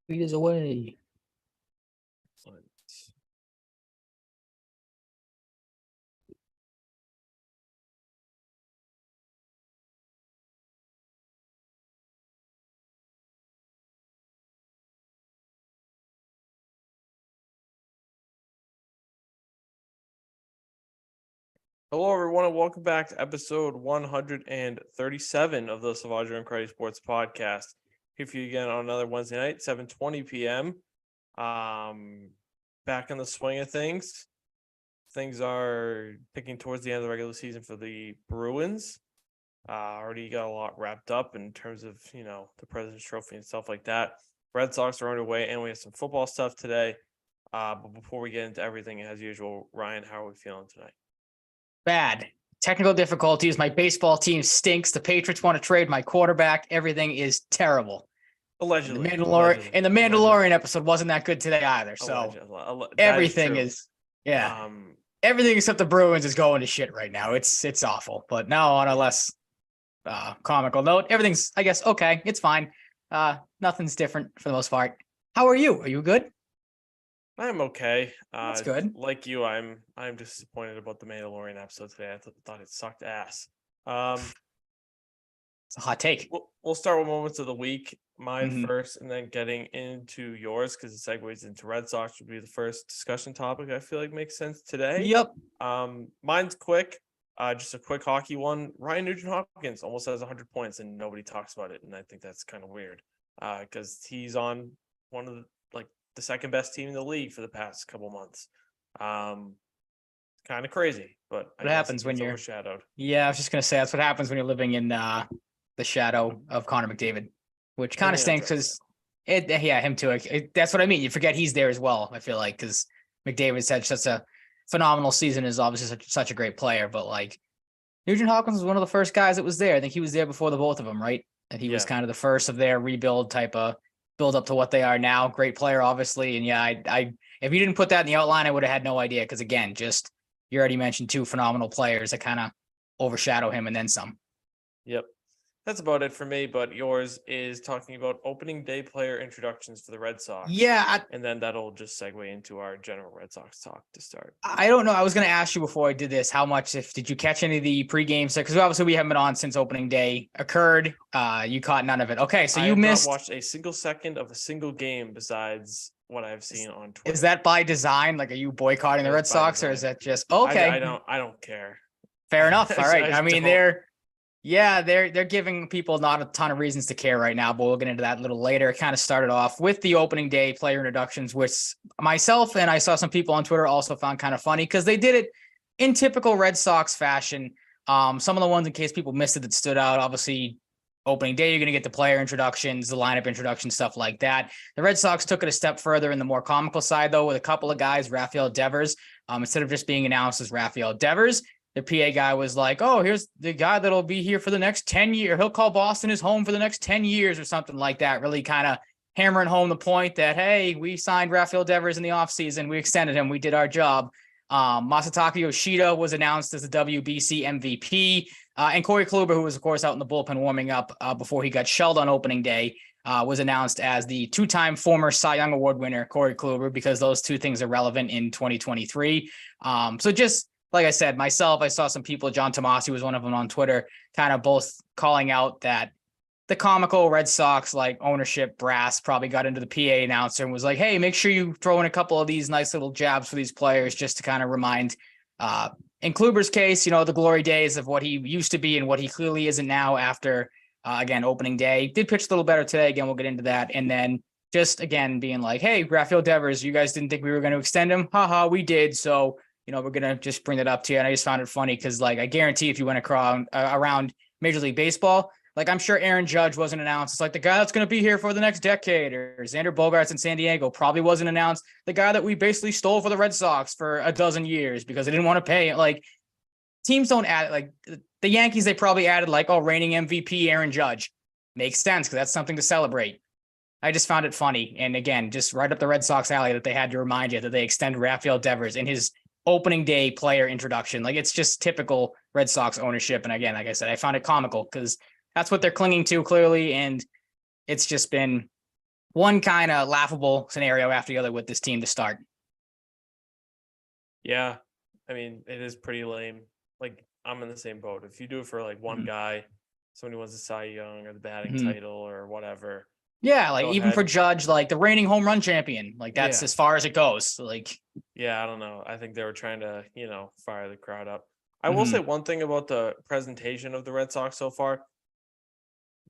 Feet is away. Excellent. Hello, everyone, and welcome back to episode 137 of the Salvaggio and Cratty Sports Podcast. Here for you again on another Wednesday night, 7:20 p.m. Back in the swing of things. Things are picking towards the end of the regular season for the Bruins. Already got a lot wrapped up in terms of, the President's Trophy and stuff like that. Red Sox are underway, and we have some football stuff today. But before we get into everything, as usual, Ryan, how are we feeling tonight? Bad. Technical difficulties. My baseball team stinks. The Patriots want to trade my quarterback. Everything is terrible. Allegedly. And the Mandalorian episode wasn't that good today either. So everything is everything except the Bruins is going to shit right now. It's awful. But now on a less comical note, everything's, I guess, okay. It's fine. Nothing's different for the most part. How are you? Are you good? I'm okay. That's good. Like you, I'm disappointed about the Mandalorian episode today. I thought it sucked ass. It's a hot take. We'll start with moments of the week. Mine first, and then getting into yours because it segues into Red Sox would be the first discussion topic. I feel like makes sense today. Yep. Mine's quick. Just a quick hockey one. Ryan Nugent-Hopkins almost has 100 points, and nobody talks about it, and I think that's kind of weird. Because he's on one of the second best team in the league for the past couple months. Kind of crazy, but what happens when you're overshadowed? Yeah, I was just gonna say that's what happens when you're living in the shadow of Connor McDavid, which kind of stinks because him too. That's what I mean. You forget he's there as well. I feel like because McDavid's had such a phenomenal season, is obviously such a great player, but like Nugent Hopkins was one of the first guys that was there. I think he was there before the both of them, right? And he was kind of the first of their rebuild type of build up to what they are now. Great player, obviously. And I if you didn't put that in the outline, I would have had no idea. Because again, just you already mentioned two phenomenal players that kind of overshadow him and then some. Yep. That's about it for me, but yours is talking about opening day player introductions for the Red Sox. Yeah. And then that'll just segue into our general Red Sox talk to start. I don't know. I was going to ask you before I did this, did you catch any of the pregame? Because obviously we haven't been on since opening day occurred. You caught none of it. Okay, so you missed. I have not watched a single second of a single game besides what I've seen on Twitter. Is that by design? Like, are you boycotting the Red Sox or is that just, okay. I don't care. Fair enough. All right. I mean, they're giving people not a ton of reasons to care right now, but we'll get into that a little later. It kind of started off with the opening day player introductions, which myself and I saw some people on Twitter also found kind of funny because they did it in typical Red Sox fashion. Some of the ones, in case people missed it, that stood out, obviously opening day, you're going to get the player introductions, the lineup introductions, stuff like that. The Red Sox took it a step further in the more comical side, though, with a couple of guys, Rafael Devers, instead of just being announced as Rafael Devers, the PA guy was like, oh, here's the guy that'll be here for the next 10 years. He'll call Boston his home for the next 10 years or something like that. Really kind of hammering home the point that, hey, we signed Rafael Devers in the offseason. We extended him. We did our job. Masataka Yoshida was announced as the WBC MVP. And Corey Kluber, who was, of course, out in the bullpen warming up before he got shelled on opening day, was announced as the two-time former Cy Young Award winner, Corey Kluber, because those two things are relevant in 2023. So just like I said, myself, I saw some people, John Tomasi was one of them on Twitter, kind of both calling out that the comical Red Sox like ownership brass probably got into the PA announcer and was like, hey, make sure you throw in a couple of these nice little jabs for these players just to kind of remind, in Kluber's case, the glory days of what he used to be and what he clearly isn't now after, again, opening day. Did pitch a little better today. Again, we'll get into that. And then just, again, being like, hey, Rafael Devers, you guys didn't think we were going to extend him? Haha, we did. So, we're going to just bring that up to you. And I just found it funny because, like, I guarantee if you went around Major League Baseball, like, I'm sure Aaron Judge wasn't announced. It's like the guy that's going to be here for the next decade, or Xander Bogaerts in San Diego probably wasn't announced. The guy that we basically stole for the Red Sox for a dozen years because they didn't want to pay. Like, teams don't add, like, the Yankees, they probably added, like, reigning MVP Aaron Judge. Makes sense because that's something to celebrate. I just found it funny. And again, just right up the Red Sox alley that they had to remind you that they extend Rafael Devers in his opening day player introduction. Like, it's just typical Red Sox ownership. And again, like I said, I found it comical because that's what they're clinging to clearly. And it's just been one kind of laughable scenario after the other with this team to start. Yeah. I mean, it is pretty lame. Like, I'm in the same boat. If you do it for like one guy, somebody wants the Cy Young or the batting title or whatever. Yeah, like even for ahead. Judge, like the reigning home run champion, like that's as far as it goes. Like, yeah, I don't know. I think they were trying to, fire the crowd up. I will say one thing about the presentation of the Red Sox so far.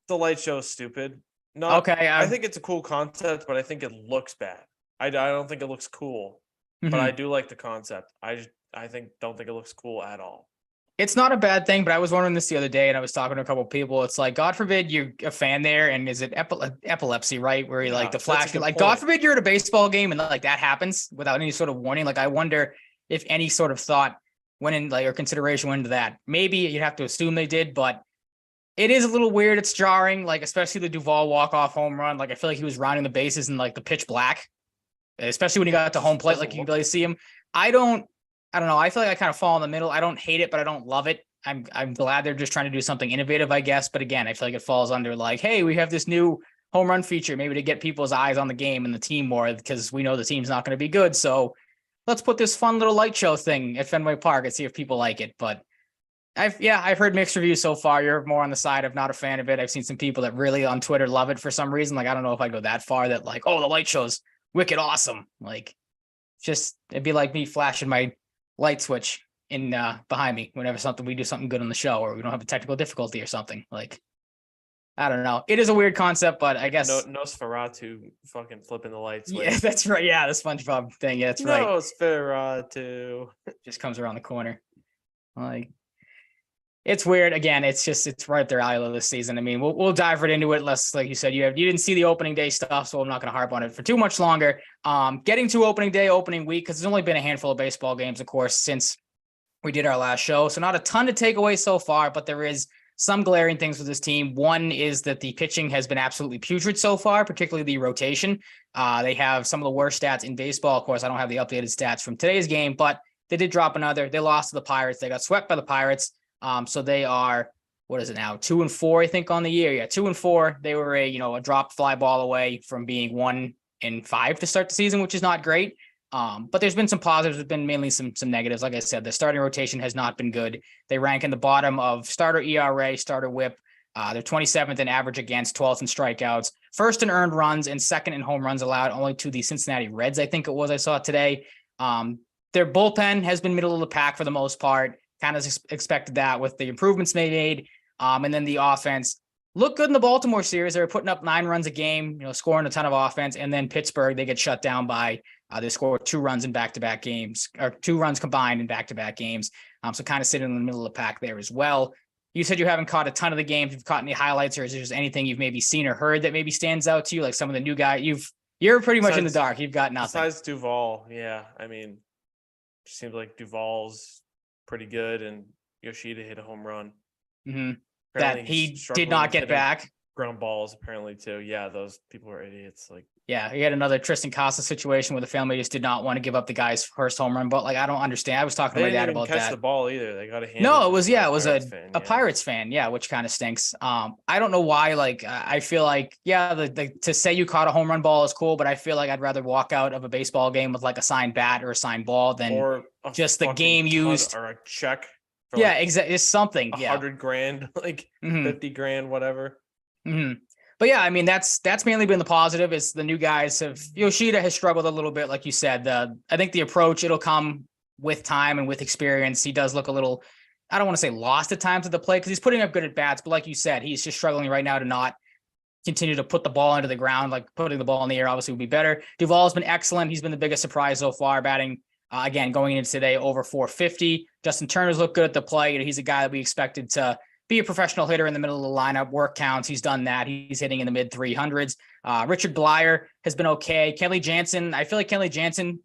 The light show is stupid. okay, I think it's a cool concept, but I think it looks bad. I don't think it looks cool, but I do like the concept. don't think it looks cool at all. It's not a bad thing, but I was wondering this the other day, and I was talking to a couple of people. It's like, God forbid you're a fan there, and is it epilepsy, right? Where you like the flash, like, God forbid you're at a baseball game and like that happens without any sort of warning. Like, I wonder if any sort of thought went in, like, or consideration went into that. Maybe you'd have to assume they did, but it is a little weird. It's jarring, like, especially the Duvall walk-off home run. Like, I feel like he was rounding the bases in like the pitch black, especially when he got to home plate, like you can barely see him. I don't know. I feel like I kind of fall in the middle. I don't hate it, but I don't love it. I'm glad they're just trying to do something innovative, I guess. But again, I feel like it falls under like, hey, we have this new home run feature, maybe to get people's eyes on the game and the team more, because we know the team's not going to be good. So let's put this fun little light show thing at Fenway Park and see if people like it. But I've heard mixed reviews so far. You're more on the side of not a fan of it. I've seen some people that really on Twitter love it for some reason. Like, I don't know if I go that far that like, oh, the light show's wicked awesome. Like, just it'd be like me flashing my light switch in behind me whenever we do something good on the show, or we don't have a technical difficulty or something. Like, I don't know. It is a weird concept, but I guess Nosferatu fucking flipping the light switch. Yeah, that's right. Yeah, the SpongeBob thing. Yeah, that's right. Nosferatu just comes around the corner. Like, it's weird. Again, it's right up their alley this season. I mean, we'll dive right into it. Less, like you said, you didn't see the opening day stuff, so I'm not going to harp on it for too much longer. Getting to opening day, opening week, because there's only been a handful of baseball games, of course, since we did our last show. So not a ton to take away so far, but there is some glaring things with this team. One is that the pitching has been absolutely putrid so far, particularly the rotation. They have some of the worst stats in baseball. Of course, I don't have the updated stats from today's game, but they did drop another. They lost to the Pirates. They got swept by the Pirates. So they are, what is it now? 2-4, I think, on the year. Yeah, 2-4. They were a dropped fly ball away from being 1-5 to start the season, which is not great. But there's been some positives. There's been mainly some negatives. Like I said, the starting rotation has not been good. They rank in the bottom of starter ERA, starter WHIP. They're 27th in average against, 12th in strikeouts, first in earned runs, and second in home runs allowed, only to the Cincinnati Reds, I think it was, I saw today. Their bullpen has been middle of the pack for the most part. Kind of expected that with the improvements they made. And then the offense looked good in the Baltimore series. They were putting up 9 runs a game, scoring a ton of offense. And then Pittsburgh, they get shut down by, they scored 2 runs in back-to-back games, or 2 runs combined in back-to-back games. So kind of sitting in the middle of the pack there as well. You said you haven't caught a ton of the games. You've caught any highlights, or is there just anything you've maybe seen or heard that maybe stands out to you? Like some of the new guys, you're pretty much in the dark. You've got nothing. Besides Duvall, yeah. I mean, it seems like Duvall's pretty good, and Yoshida hit a home run. Mm-hmm. That he did not get back. Ground balls, apparently, too. Yeah, those people are idiots. Like, yeah, he had another Tristan Casa situation where the family just did not want to give up the guy's first home run. But like, I don't understand. I was talking to my dad about that. They didn't catch the ball either. They got a hand. No, it was a Pirates fan. Yeah, which kind of stinks. I don't know why. Like, I feel like to say you caught a home run ball is cool, but I feel like I'd rather walk out of a baseball game with like a signed bat or a signed ball than just the game used or a check. Exactly. It's something. $100,000, like $50,000, whatever. Mm-hmm. But yeah, I mean, that's mainly been the positive. Is the new guys Yoshida has struggled a little bit, like you said. I think the approach, it'll come with time and with experience. He does look a little, I don't want to say lost at times at the plate, because he's putting up good at bats, but like you said, he's just struggling right now to not continue to put the ball into the ground. Like, putting the ball in the air obviously would be better. Duvall's been excellent. He's been the biggest surprise so far, batting again going into today over 450. Justin Turner's looked good at the plate. He's a guy that we expected to be a professional hitter in the middle of the lineup. Work counts. He's done that. He's hitting in the mid 300s. Richard Blyer has been okay. Kelly Jansen, I feel like Kelly Jansen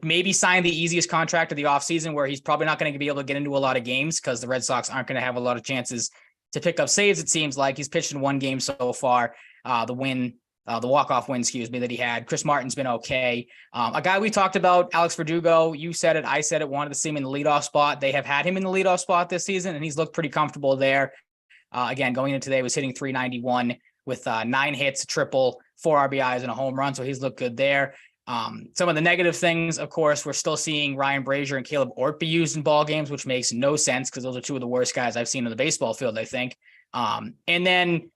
maybe signed the easiest contract of the offseason, where he's probably not going to be able to get into a lot of games because the Red Sox aren't going to have a lot of chances to pick up saves. It seems like he's pitched in 1 game so far. The walk-off win, that he had. Chris Martin's been okay. A guy we talked about, Alex Verdugo, you said it, I said it, wanted to see him in the leadoff spot. They have had him in the leadoff spot this season, and he's looked pretty comfortable there. Again, going into today, was hitting 391 with 9 hits, a triple, 4 RBIs and a home run. So he's looked good there. Some of the negative things, of course, we're still seeing Ryan Brazier and Caleb Ort be used in ball games, which makes no sense because those are two of the worst guys I've seen on the baseball field, I think. And then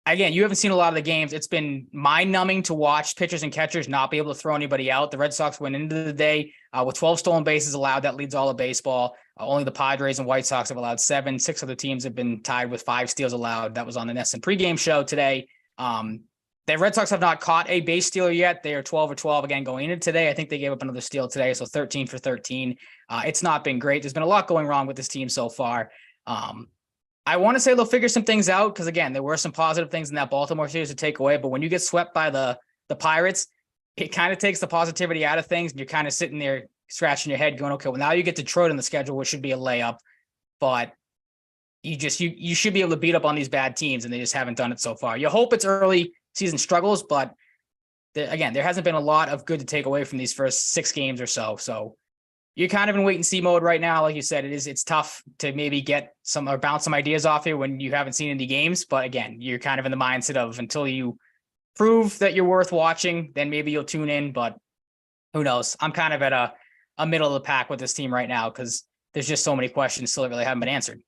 again, you haven't seen a lot of the games. It's been mind-numbing to watch pitchers and catchers not be able to throw anybody out. The Red Sox went into the day with 12 stolen bases allowed. That leads all of baseball. Only the Padres and White Sox have allowed 7. 6 other teams have been tied with 5 steals allowed. That was on the NESN pregame show today. The Red Sox have not caught a base stealer yet. They are 12 or 12 again going into today. I think they gave up another steal today, so 13 for 13. It's not been great. There's been a lot going wrong with this team so far. I want to say they'll figure some things out because, again, there were some positive things in that Baltimore series to take away. But when you get swept by the Pirates, it kind of takes the positivity out of things. And you're kind of sitting there scratching your head going, okay, well, now you get Detroit on the schedule, which should be a layup. But you should be able to beat up on these bad teams, and they just haven't done it so far. You hope it's early season struggles, but again, there hasn't been a lot of good to take away from these first 6 games or so. So you're kind of in wait and see mode right now. Like you said, it's tough to maybe get some or bounce some ideas off you when you haven't seen any games. But again, you're kind of in the mindset of until you prove that you're worth watching, then maybe you'll tune in. But who knows? I'm kind of at a middle of the pack with this team right now because there's just so many questions still that really haven't been answered.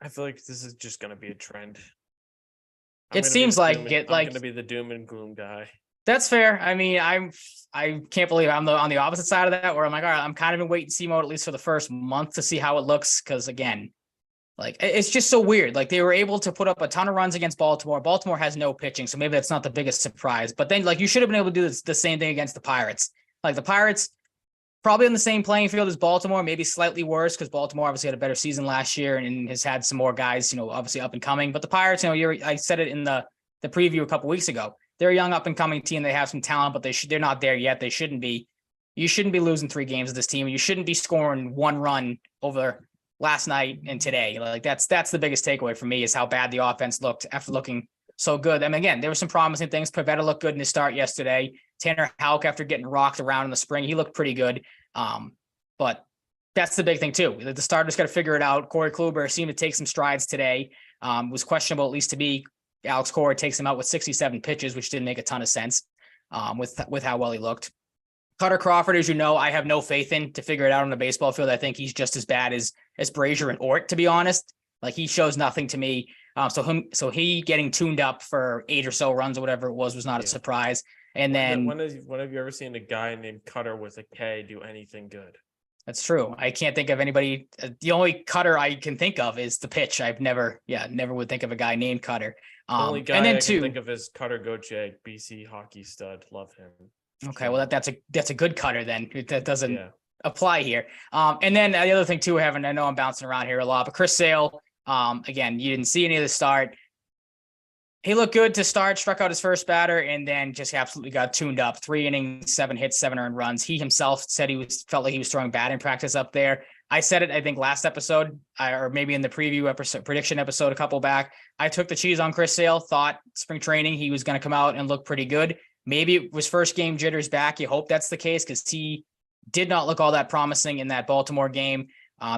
I feel like this is just going to be a trend. It seems like I'm going to be the doom and gloom guy. That's fair. I mean, I can't believe I'm on the opposite side of that, where I'm like, all right, I'm kind of in wait and see mode, at least for the first month to see how it looks. Cause again, like it's just so weird. Like they were able to put up a ton of runs against Baltimore. Baltimore has no pitching. So maybe that's not the biggest surprise, but then like you should have been able to do the same thing against the Pirates. Like the Pirates probably on the same playing field as Baltimore, maybe slightly worse because Baltimore obviously had a better season last year and has had some more guys, obviously up and coming, but the Pirates, I said it in the preview a couple weeks ago. They're a young up and coming team. They have some talent, but they're not there yet. They shouldn't be. You shouldn't be losing 3 games of this team. You shouldn't be scoring 1 run over last night and today. Like that's the biggest takeaway for me is how bad the offense looked after looking so good. I mean, again, there were some promising things. Pivetta looked good in his start yesterday. Tanner Houck, after getting rocked around in the spring, he looked pretty good. But that's the big thing too. The starters got to figure it out. Corey Kluber seemed to take some strides today. Was questionable, at least to me. Alex Cora takes him out with 67 pitches, which didn't make a ton of sense with how well he looked. Cutter Crawford, as you know, I have no faith in to figure it out on the baseball field. I think he's just as bad as Brazier and Ort, to be honest. Like he shows nothing to me. So he getting tuned up for 8 or so runs or whatever it was not a surprise. And then when have you ever seen a guy named Cutter with a K do anything good? That's true. I can't think of anybody. The only Cutter I can think of is the pitch. I've never would think of a guy named Cutter. The only guy I can think of is Cutter Gojek, BC hockey stud. Love him. Okay, well that's a good Cutter then. That doesn't apply here. And then the other thing too, I know I'm bouncing around here a lot, but Chris Sale, again, you didn't see any of the start. He looked good to start, struck out his first batter, and then just absolutely got tuned up. 3 innings, 7 hits, 7 earned runs. He himself said felt like he was throwing bad in practice up there. I said it, I think, last episode, or maybe in the preview episode, prediction episode a couple back. I took the cheese on Chris Sale, thought spring training he was going to come out and look pretty good. Maybe it was first game jitters back. You hope that's the case because he did not look all that promising in that Baltimore game.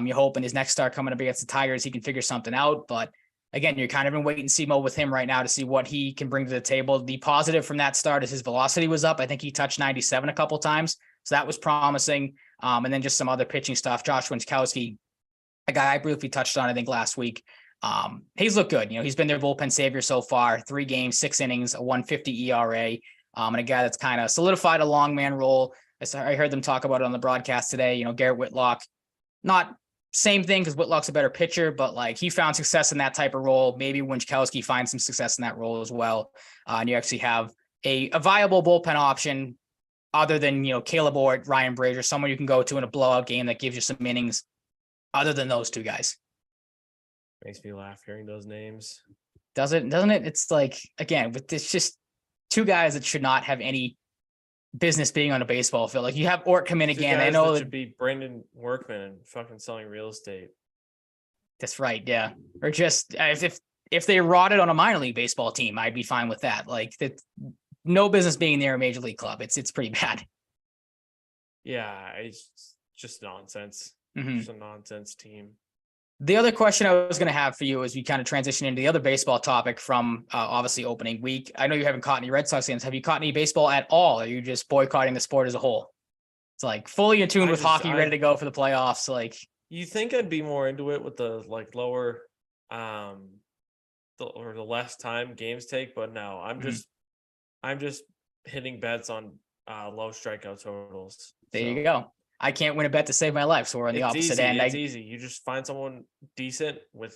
You hope in his next start coming up against the Tigers, he can figure something out, but again, you're kind of in wait and see mode with him right now to see what he can bring to the table. The positive from that start is his velocity was up. I think he touched 97 a couple times. So that was promising. And then just some other pitching stuff. Josh Winckowski, a guy I briefly touched on, I think last week. He's looked good. He's been their bullpen savior so far. 3 games, 6 innings, a 150 ERA. And a guy that's kind of solidified a long man role. I heard them talk about it on the broadcast today. Garrett Whitlock, not same thing because Whitlock's a better pitcher, but like he found success in that type of role. Maybe Winckowski finds some success in that role as well. And you actually have a viable bullpen option other than, Caleb Ort, Ryan Brazier, someone you can go to in a blowout game that gives you some innings other than those 2 guys. Makes me laugh hearing those names. Doesn't it? It's like, again, with this just 2 guys that should not have any business being on a baseball field. Like you have Ort come in again. I know that should be Brandon Workman and fucking selling real estate. That's right. Yeah. Or just if they rotted on a minor league baseball team, I'd be fine with that. Like that, no business being near a major league club. It's pretty bad. Yeah. It's just nonsense. Mm-hmm. Just a nonsense team. The other question I was going to have for you as we kind of transition into the other baseball topic from obviously opening week. I know you haven't caught any Red Sox games. Have you caught any baseball at all? Or are you just boycotting the sport as a whole? It's like fully in tune with hockey, ready to go for the playoffs. Like, you think I'd be more into it with the like lower, the less time games take, but no, I'm just hitting bets on low strikeout totals. There you go. I can't win a bet to save my life, so we're on the opposite end. It's easy. You just find someone decent with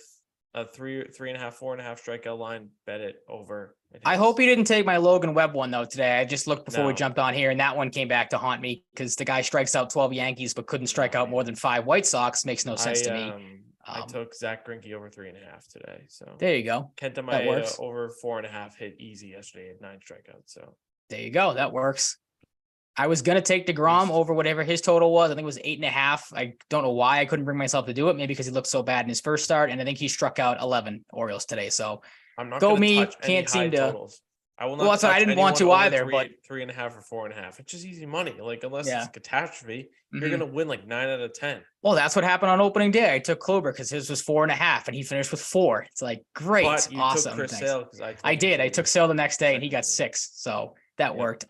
a 3.5, 4.5 strikeout line, bet it over. I hope you didn't take my Logan Webb one though today. I just looked before we jumped on here, and that one came back to haunt me because the guy strikes out 12 Yankees but couldn't strike out more than 5 White Sox. Makes no sense to me. I took Zach Greinke over 3.5 today. So there you go. Kenta Maeda over 4.5 hit easy yesterday at 9 strikeouts. So there you go. That works. I was going to take DeGrom over whatever his total was. I think it was 8.5. I don't know why I couldn't bring myself to do it. Maybe because he looked so bad in his first start. And I think he struck out 11 Orioles today. So I'm not go me. Touch can't seem to. Totals. I will not. Well, that's what I didn't want to either. But 3.5 or 4.5. It's just easy money. Like unless it's a catastrophe, you're going to win like 9 out of 10. Well, that's what happened on opening day. I took Kluber because his was 4.5 and he finished with 4. It's like great. But you awesome. Took Chris Sale I did. I took Sale the next day and he got 6. So that worked.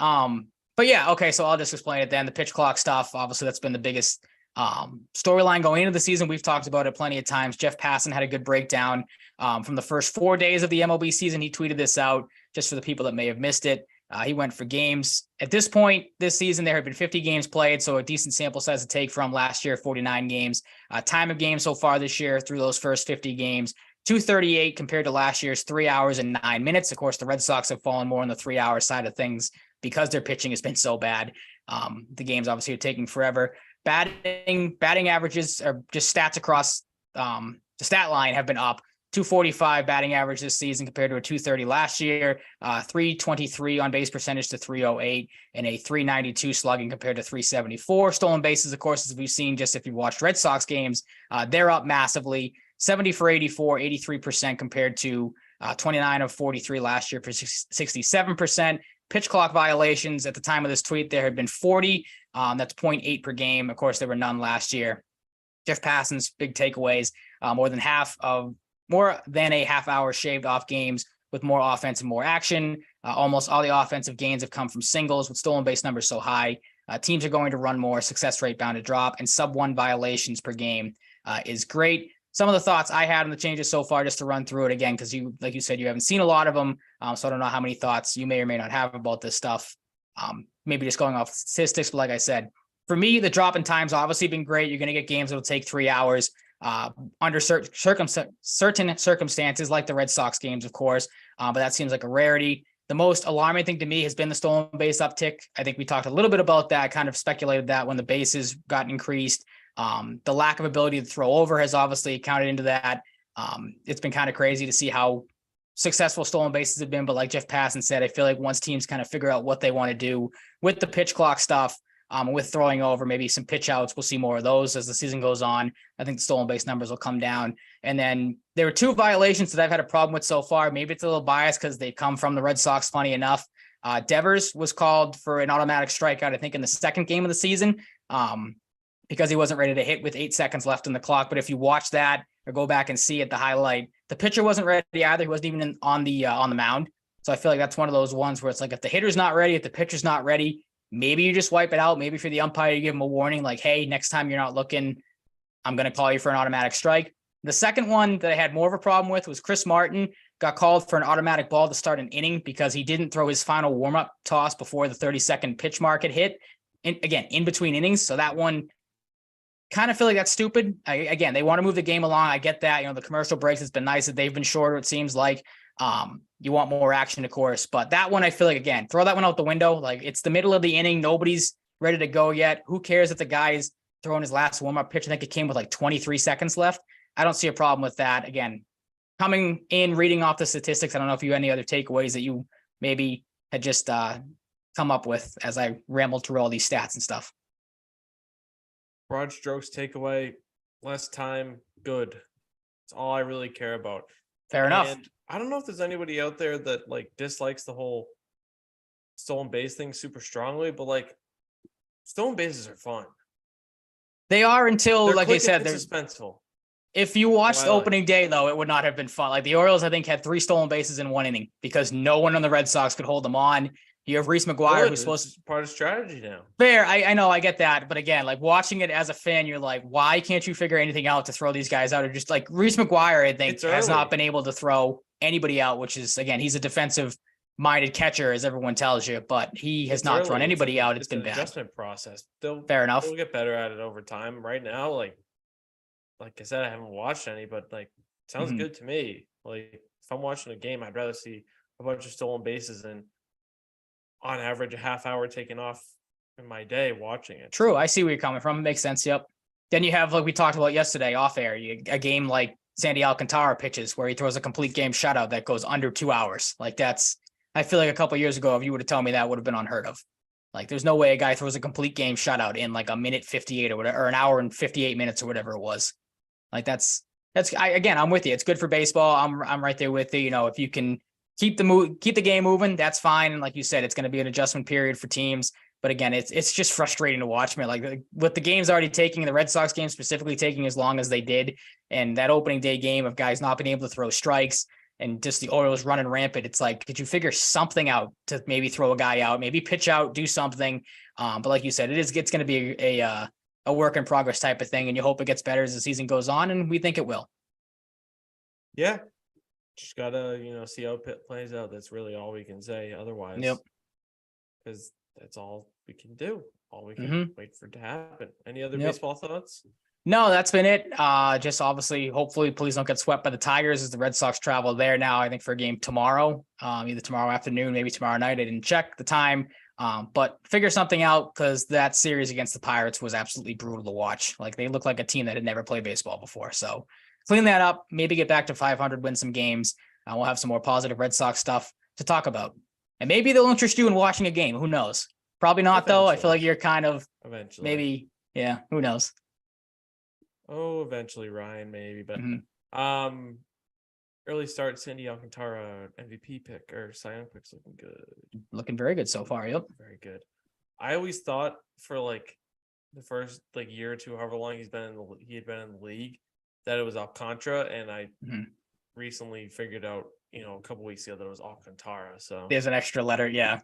But yeah, okay, so I'll just explain it then. The pitch clock stuff, obviously that's been the biggest storyline going into the season. We've talked about it plenty of times. Jeff Passan had a good breakdown from the first 4 days of the MLB season. He tweeted this out just for the people that may have missed it. He went for games. At this point, this season, there have been 50 games played, so a decent sample size to take from. Last year, 49 games. Time of game so far this year through those first 50 games, 238 compared to last year's 3 hours and 9 minutes. Of course, the Red Sox have fallen more on the 3-hour side of things because their pitching has been so bad. The games obviously are taking forever. Batting averages are just stats across the stat line have been up. 245 batting average this season compared to a 230 last year, 323 on base percentage to 308, and a 392 slugging compared to 374. Stolen bases, of course, as we've seen just if you watched Red Sox games, they're up massively. 70 for 84, 83% compared to 29 of 43 last year for 67%. Pitch clock violations at the time of this tweet, there had been 40. That's 0.8 per game. Of course, there were none last year. Jeff Passan's big takeaways, more than a half hour shaved off games with more offense and more action. Almost all the offensive gains have come from singles with stolen base numbers so high. Teams are going to run more, success rate bound to drop, and sub-1 violations per game is great. Some of the thoughts I had on the changes so far, just to run through it again, because you, like you said, you haven't seen a lot of them. So I don't know how many thoughts you may or may not have about this stuff. Maybe just going off statistics, but like I said, for me, the drop in time's obviously been great. You're going to get games that'll take 3 hours under certain circumstances, like the Red Sox games, of course. But that seems like a rarity. The most alarming thing to me has been the stolen base uptick. I think we talked a little bit about that, kind of speculated that when the bases got increased. The lack of ability to throw over has obviously counted into that. It's been kind of crazy to see how successful stolen bases have been. But like Jeff Passan said, I feel like once teams kind of figure out what they want to do with the pitch clock stuff, with throwing over, maybe some pitch outs, we'll see more of those as the season goes on. I think the stolen base numbers will come down. And then there were 2 violations that I've had a problem with so far. Maybe it's a little biased because they come from the Red Sox, funny enough. Devers was called for an automatic strikeout, I think, in the second game of the season. Because he wasn't ready to hit with 8 seconds left in the clock. But if you watch that or go back and see it, the highlight, the pitcher wasn't ready either. He wasn't even on the mound. So I feel like that's one of those ones where it's like, if the hitter's not ready, if the pitcher's not ready, maybe you just wipe it out. Maybe for the umpire, you give him a warning like, hey, next time you're not looking, I'm going to call you for an automatic strike. The second one that I had more of a problem with was Chris Martin got called for an automatic ball to start an inning because he didn't throw his final warm-up toss before the 30-second pitch mark had hit. In between innings. So that one, kind of feel like that's stupid. Again, they want to move the game along. I get that. The commercial breaks, it's been nice that they've been shorter. It seems like you want more action, of course. But that one, I feel like, again, throw that one out the window. Like, it's the middle of the inning. Nobody's ready to go yet. Who cares if the guy is throwing his last warm-up pitch? I think it came with like 23 seconds left. I don't see a problem with that. Again, coming in, reading off the statistics, I don't know if you had any other takeaways that you maybe had just come up with as I rambled through all these stats and stuff. Broad strokes takeaway, less time, good. That's all I really care about. Fair enough. And I don't know if there's anybody out there that like dislikes the whole stolen base thing super strongly, but like stolen bases are fun. They are until, They're like I said, they're they're suspenseful. If you watched Well, opening day, though, it would not have been fun. Like the Orioles, I think, had 3 stolen bases in 1 inning because no one on the Red Sox could hold them on. You have Reese McGuire, who's supposed to part of strategy now. fair. I know, I get that, but again, like watching it as a fan, you're like, why can't you figure anything out to throw these guys out? Or just like Reese McGuire, I think, has not been able to throw anybody out, which is again, he's a defensive minded catcher, as everyone tells you, but he has not thrown anybody out. It's been bad. Adjustment process. Fair enough. They'll get better at it over time. Right now, like I said, I haven't watched any, but like sounds good to me. Like if I'm watching a game, I'd rather see a bunch of stolen bases and on average a half hour taken off in my day watching it. True. I see where you're coming from. It makes sense. Yep. Then you have, like we talked about yesterday off air, a game like Sandy Alcantara pitches where he throws a complete game shutout that goes under 2 hours. Like that's, I feel like a couple of years ago, if you would have told me that, would have been unheard of. Like there's no way a guy throws a complete game shutout in like a minute 58 or whatever, or an hour and 58 minutes or whatever it was. Like I'm with you. It's good for baseball. I'm right there with you. You know, if you can keep the game moving, that's fine. And like you said, it's going to be an adjustment period for teams. But again, it's just frustrating to watch, man. Like with the games already taking, the Red Sox game specifically taking as long as they did, and that opening day game of guys not being able to throw strikes and just the Orioles running rampant. It's like, could you figure something out to maybe throw a guy out, maybe pitch out, do something? But like you said, it's going to be a work in progress type of thing, and you hope it gets better as the season goes on, and we think it will. Yeah. Just gotta, see how it plays out. That's really all we can say otherwise. Yep. Because that's all we can do. All we can wait for it to happen. Any other baseball thoughts? No, that's been it. Just obviously, hopefully, please don't get swept by the Tigers as the Red Sox travel there now, I think, for a game tomorrow, either tomorrow afternoon, maybe tomorrow night. I didn't check the time, but figure something out because that series against the Pirates was absolutely brutal to watch. Like they look like a team that had never played baseball before. So clean that up, maybe get back to 500, win some games. We'll have some more positive Red Sox stuff to talk about. And maybe they'll interest you in watching a game. Who knows? Probably not, though. I feel like you're kind of maybe, yeah, who knows? Oh, eventually, Ryan, maybe. But early start, Sandy Alcantara MVP pick or Cy Young pick's looking good. Looking very good so far, yep. Very good. I always thought for like the first year or two, however long he had been in the league, that it was Alcantara, and I recently figured out, a couple weeks ago that it was Alcantara. So there's an extra letter, yeah,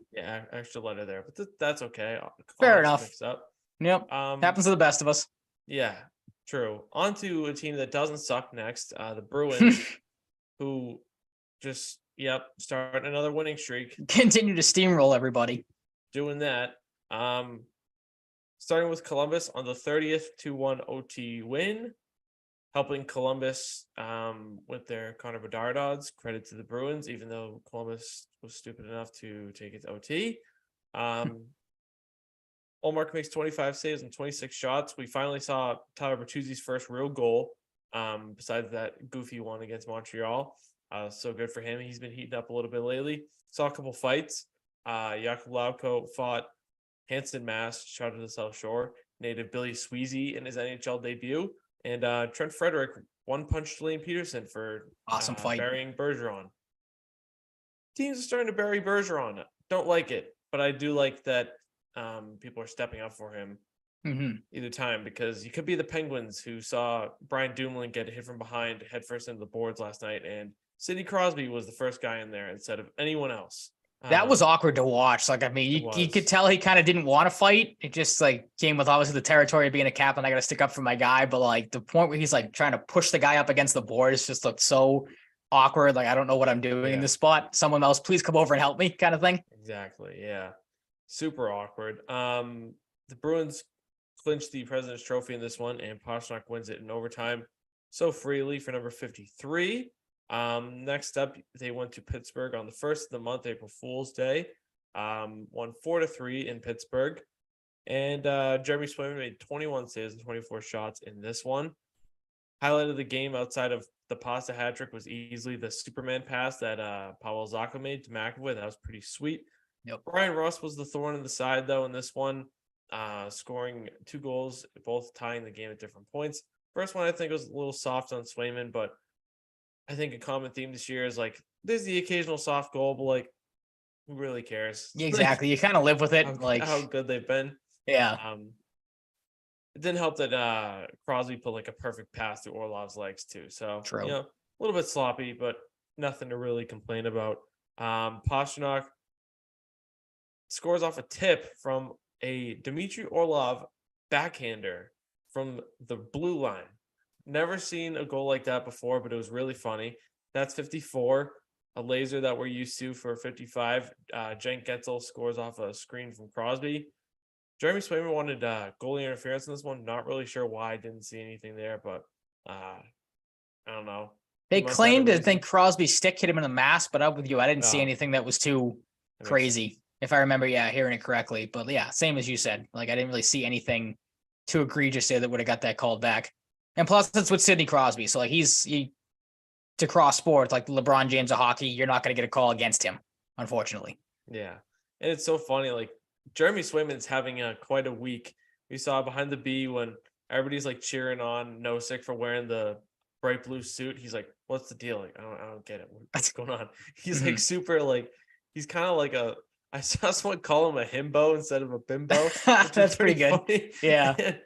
extra letter there, but that's okay. Fair enough. Mixed up. Yep. Happens to the best of us. Yeah, true. On to a team that doesn't suck next, the Bruins, who just start another winning streak. Continue to steamroll everybody. Doing that. Starting with Columbus on the 30th 2-1 OT win. Helping Columbus with their Connor Bedard odds. Credit to the Bruins, even though Columbus was stupid enough to take it to OT. Ullmark makes 25 saves and 26 shots. We finally saw Tyler Bertuzzi's first real goal, besides that goofy one against Montreal. So good for him. He's been heating up a little bit lately. Saw a couple fights. Jakub Lauko fought Hanson Mass, shot to the South Shore. Native Billy Sweezy in his NHL debut. And Trent Frederick one-punched Lane Peterson for awesome fight, burying Bergeron. Teams are starting to bury Bergeron. Don't like it, but I do like that people are stepping up for him either time, because you could be the Penguins, who saw Brian Dumoulin get hit from behind headfirst into the boards last night, and Sidney Crosby was the first guy in there instead of anyone else. That was awkward to watch. Like, I mean, you could tell he kind of didn't want to fight. It just came with obviously the territory of being a captain. I got to stick up for my guy. But the point where he's trying to push the guy up against the boards just looked so awkward. Like, I don't know what I'm doing in this spot. Someone else, please come over and help me, kind of thing. Exactly. Yeah. Super awkward. The Bruins clinched the President's Trophy in this one, and Pastrnak wins it in overtime so freely for number 53. Next up, they went to Pittsburgh on the 1st of the month, April Fool's Day. Won 4-3 in Pittsburgh. And Jeremy Swayman made 21 saves and 24 shots in this one. Highlight of the game outside of the Pasta hat trick was easily the Superman pass that Pavel Zacha made to McAvoy. That was pretty sweet. Yep. Brian Russ was the thorn in the side, though, in this one, scoring 2 goals, both tying the game at different points. First one, I think, was a little soft on Swayman, but I think a common theme this year is there's the occasional soft goal, but who really cares? Yeah, exactly. You kind of live with it. How good they've been. Yeah. it didn't help that Crosby put like a perfect pass through Orlov's legs too. So True. a little bit sloppy, but nothing to really complain about. Pastrnak scores off a tip from a Dmitry Orlov backhander from the blue line. Never seen a goal like that before, but it was really funny. That's 54, a laser that we're used to for 55. Cenk Getzel scores off a screen from Crosby. Jeremy Swayman wanted goalie interference in this one. Not really sure why. I didn't see anything there, but I don't know. They claimed to think Crosby's stick hit him in the mask, but up with you, I didn't see anything that was too crazy, if I remember, hearing it correctly. But yeah, same as you said. Like, I didn't really see anything too egregious there that would have got that called back. And plus, it's with Sidney Crosby. So, like, he to cross sports, like LeBron James of hockey, you're not going to get a call against him, unfortunately. Yeah. And it's so funny. Like, Jeremy Swayman's having quite a week. We saw behind the B when everybody's like cheering on Nosek for wearing the bright blue suit. He's like, "What's the deal? Like, I don't get it. What's going on?" He's like super like, he's kind of like I saw someone call him a himbo instead of a bimbo. That's pretty good. Funny. Yeah. And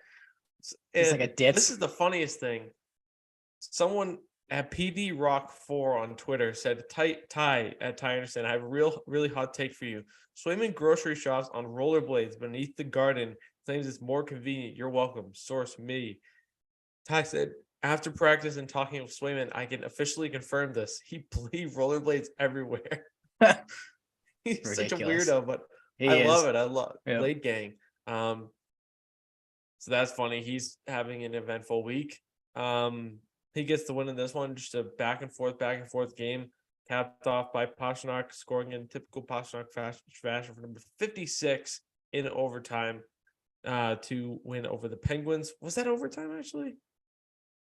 it's like a ditz. This is the funniest thing. Someone at PD Rock 4 on Twitter said, Ty at Ty Anderson, I have a really hot take for you. Swayman grocery shops on rollerblades beneath the garden, claims it's more convenient. You're welcome. Source me. Ty said, after practice and talking with Swayman, I can officially confirm this. He believed rollerblades everywhere. He's Ridiculous. such a weirdo, but love it. I love Blade Gang. So that's funny. He's having an eventful week. He gets the win in this one. Just a back and forth game, capped off by Pastrnak scoring in typical Pastrnak fashion for number 56 in overtime to win over the Penguins. Was that overtime actually?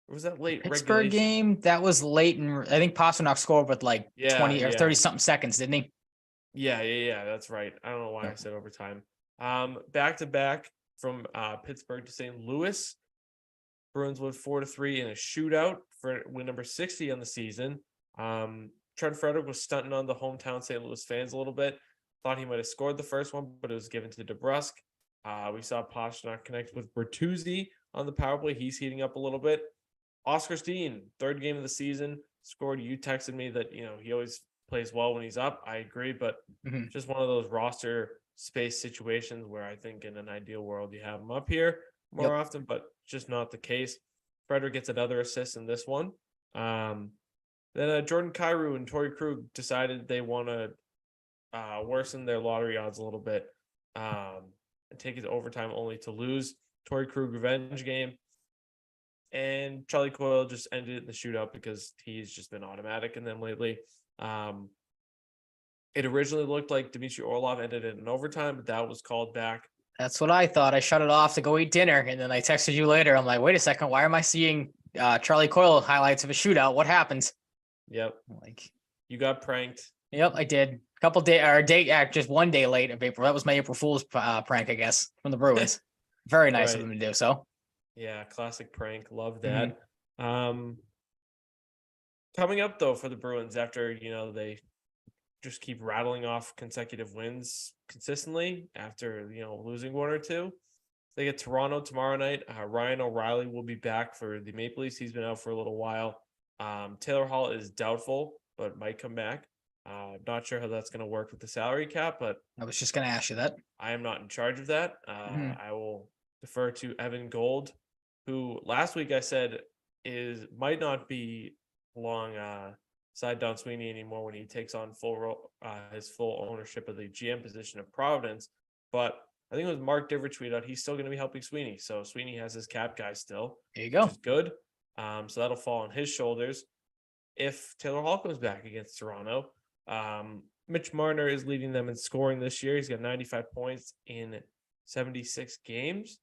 Or was that late? Pittsburgh game? That was late, and I think Pastrnak scored with like 20 or 30 something seconds, didn't he? Yeah. That's right. I don't know why I said overtime. Back to back from Pittsburgh to St. Louis. Bruins win 4-3 in a shootout for win number 60 on the season. Trent Frederick was stunting on the hometown St. Louis fans a little bit. Thought he might have scored the first one, but it was given to DeBrusk. We saw Pastrnak connect with Bertuzzi on the power play. He's heating up a little bit. Oscar Steen, third game of the season, scored. You texted me that, he always plays well when he's up. I agree, but just one of those roster space situations where I think in an ideal world you have him up here more often, but just not the case. Frederick gets another assist in this one. Then Jordan Kyrou and Torrey Krug decided they want to worsen their lottery odds a little bit and take it to overtime only to lose. Torrey Krug revenge game. And Charlie Coyle just ended it in the shootout because he's just been automatic in them lately. It originally looked like Dmitry Orlov ended it in overtime, but that was called back. That's what I thought. I shut it off to go eat dinner, and then I texted you later. I'm like, wait a second, why am I seeing Charlie Coyle highlights of a shootout? What happened? Yep. Like, you got pranked. Yep, I did. Just 1 day late of April. That was my April Fool's prank, I guess, from the Bruins. Very nice of them to do so. Yeah, classic prank. Love that. Coming up though for the Bruins after they just keep rattling off consecutive wins consistently after losing one or two. They get Toronto tomorrow night. Ryan O'Reilly will be back for the Maple Leafs. He's been out for a little while. Taylor Hall is doubtful, but might come back. Not sure how that's going to work with the salary cap, but I was just going to ask you that. I am not in charge of that. I will defer to Evan Gold, who last week I said might not be long side Don Sweeney anymore when he takes on his full ownership of the GM position of Providence. But I think it was Mark Divert tweeted out he's still going to be helping Sweeney. So Sweeney has his cap guy still. There you go. Which is good. So that'll fall on his shoulders. If Taylor Hall comes back against Toronto, Mitch Marner is leading them in scoring this year. He's got 95 points in 76 games.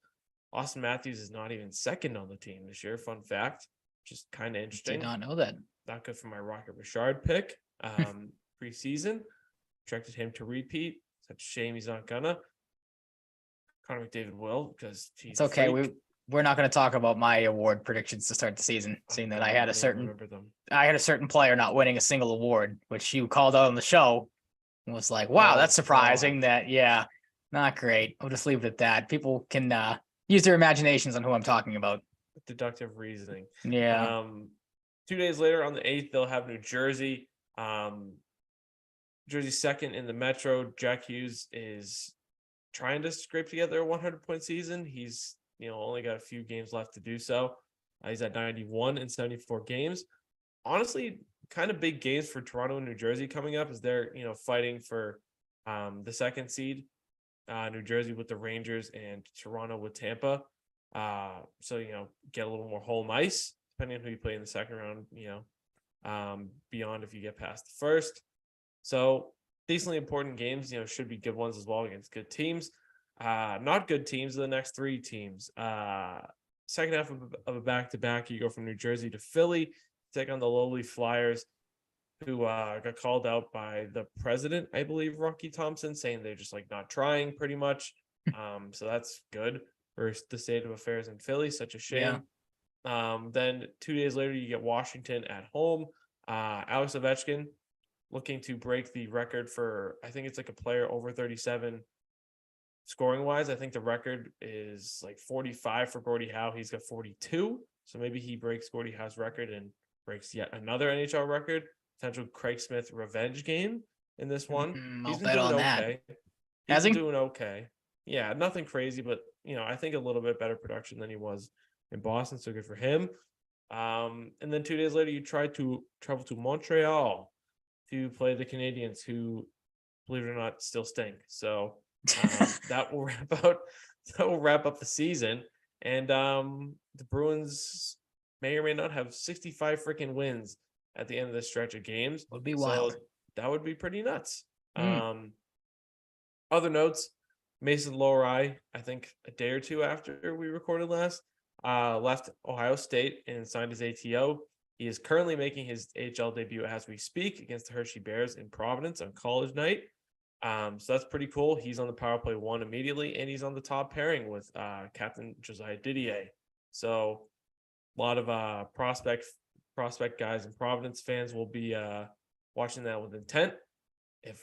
Austin Matthews is not even second on the team this year. Fun fact. Just kind of interesting. Did not know that. Not good for my Rocket Richard pick. Preseason. Projected him to repeat. Such a shame he's not gonna. Connor McDavid will because he's it's okay. We're not going to talk about my award predictions to start the season, seeing that I had a certain player not winning a single award, which you called out on the show. And was like, wow, that's surprising. Not great. I'll just leave it at that. People can use their imaginations on who I'm talking about. Deductive reasoning. Yeah. 2 days later on the 8th, they'll have New Jersey. Jersey second in the Metro. Jack Hughes is trying to scrape together a 100-point season. He's only got a few games left to do so. He's at 91 in 74 games. Honestly, kind of big games for Toronto and New Jersey coming up as they're fighting for the second seed. New Jersey with the Rangers and Toronto with Tampa. So get a little more home ice depending on who you play in the second round. Beyond if you get past the first. So decently important games. Should be good ones as well against good teams. Not good teams are the next three teams. Second half of a back-to-back, you go from New Jersey to Philly, take on the lowly Flyers, who got called out by the president, I believe, Rocky Thompson, saying they're just not trying pretty much. So that's good for the state of affairs in Philly. Such a shame. Yeah. Then 2 days later, you get Washington at home. Alex Ovechkin looking to break the record for, I think it's a player over 37 scoring wise. I think the record is 45 for Gordie Howe. He's got 42. So maybe he breaks Gordie Howe's record and breaks yet another NHL record. Potential Craig Smith revenge game in this one. He's been doing okay. He's been doing okay. Yeah, nothing crazy, but I think a little bit better production than he was in Boston. So good for him. And then 2 days later, you try to travel to Montreal to play the Canadiens, who, believe it or not, still stink. So that will wrap up the season. And the Bruins may or may not have 65 freaking wins at the end of this stretch of games. Would be wild. So that would be pretty nuts. Other notes, Mason Lohrei, I think a day or two after we recorded last, left Ohio State and signed his ATO. He is currently making his AHL debut as we speak against the Hershey Bears in Providence on college night. So that's pretty cool. He's on the power play one immediately, and he's on the top pairing with Captain Josiah Didier. So a lot of prospect guys and Providence fans will be watching that with intent. If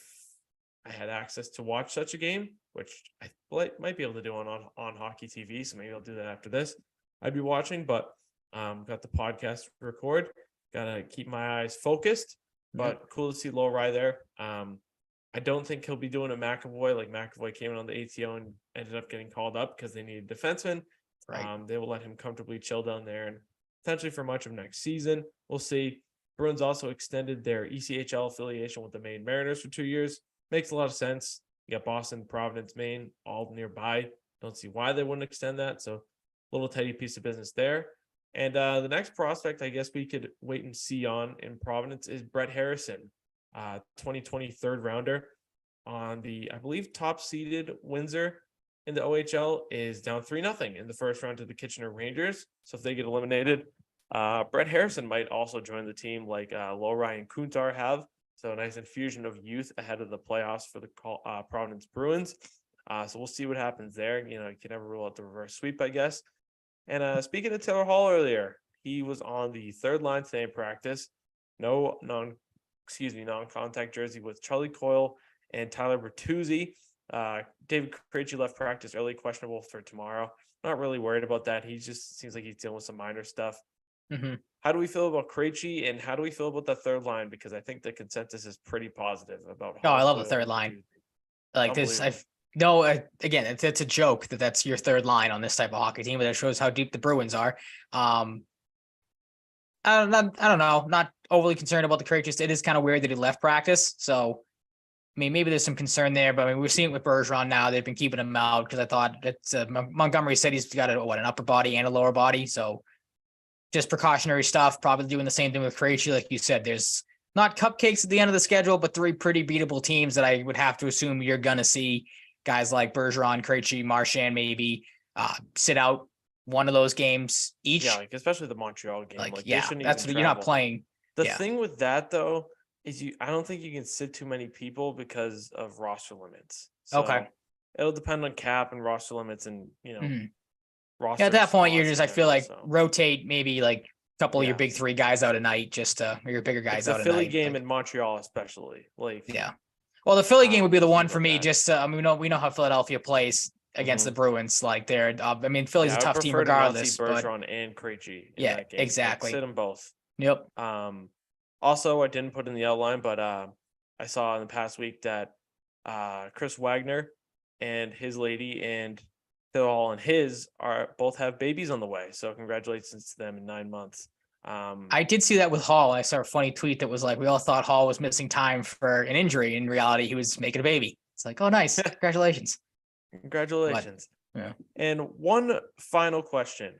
I had access to watch such a game, which I might be able to do on Hockey TV, so maybe I'll do that after this. I'd be watching, but got the podcast to record. Gotta keep my eyes focused, but cool to see Lohrei there. I don't think he'll be doing a McAvoy. McAvoy came in on the ATO and ended up getting called up because they needed defensemen. Right. They will let him comfortably chill down there and potentially for much of next season. We'll see. Bruins also extended their ECHL affiliation with the Maine Mariners for 2 years. Makes a lot of sense. You got Boston, Providence, Maine, all nearby. Don't see why they wouldn't extend that. So little tidy piece of business there. And the next prospect I guess we could wait and see on in Providence is Brett Harrison, 2020 third rounder on the, I believe, top seeded Windsor in the OHL is down 3-0 in the first round to the Kitchener Rangers. So if they get eliminated, Brett Harrison might also join the team like Lohrei and Kuntar have. So a nice infusion of youth ahead of the playoffs for the Providence Bruins. So we'll see what happens there. You can never rule out the reverse sweep, I guess. And speaking of Taylor Hall earlier, he was on the third line today in practice. No non-contact jersey with Charlie Coyle and Tyler Bertuzzi. David Krejci left practice early, questionable for tomorrow. Not really worried about that. He just seems like he's dealing with some minor stuff. How do we feel about Krejci, and how do we feel about the third line? Because I think the consensus is pretty positive about. I love the third line. Like this, again, it's a joke that's your third line on this type of hockey team, but that shows how deep the Bruins are. I don't know. Not overly concerned about the Krejci. It is kind of weird that he left practice. So, I mean, maybe there's some concern there, but I mean, we're seeing it with Bergeron now. They've been keeping him out because I thought it's Montgomery said he's got an upper body and a lower body. So just precautionary stuff, probably doing the same thing with Krejci. Like you said, there's not cupcakes at the end of the schedule, but three pretty beatable teams that I would have to assume you're going to see guys like Bergeron, Krejci, Marchand, maybe sit out one of those games each. Yeah, especially the Montreal game. That's what you're not playing. The thing with that though is I don't think you can sit too many people because of roster limits. So okay. It'll depend on cap and roster limits and roster. At that point, you're just rotate maybe a couple of your big three guys out a night, or your bigger guys out a night. The Philly game in Montreal, especially. Well, the Philly game would be the one for me. We know how Philadelphia plays. against the Bruins. Like they're, I mean, Philly's a tough team regardless. I prefer to not see Bergeron and Krejci in that game. Exactly. Like, sit them both. Yep. Also, I didn't put in the outline, but I saw in the past week that Chris Wagner and his lady and Phil Hall and his both have babies on the way. So congratulations to them in 9 months. I did see that with Hall. I saw a funny tweet that was like, we all thought Hall was missing time for an injury. In reality, he was making a baby. It's like, oh, nice. Congratulations. Congratulations. But, yeah. And one final question.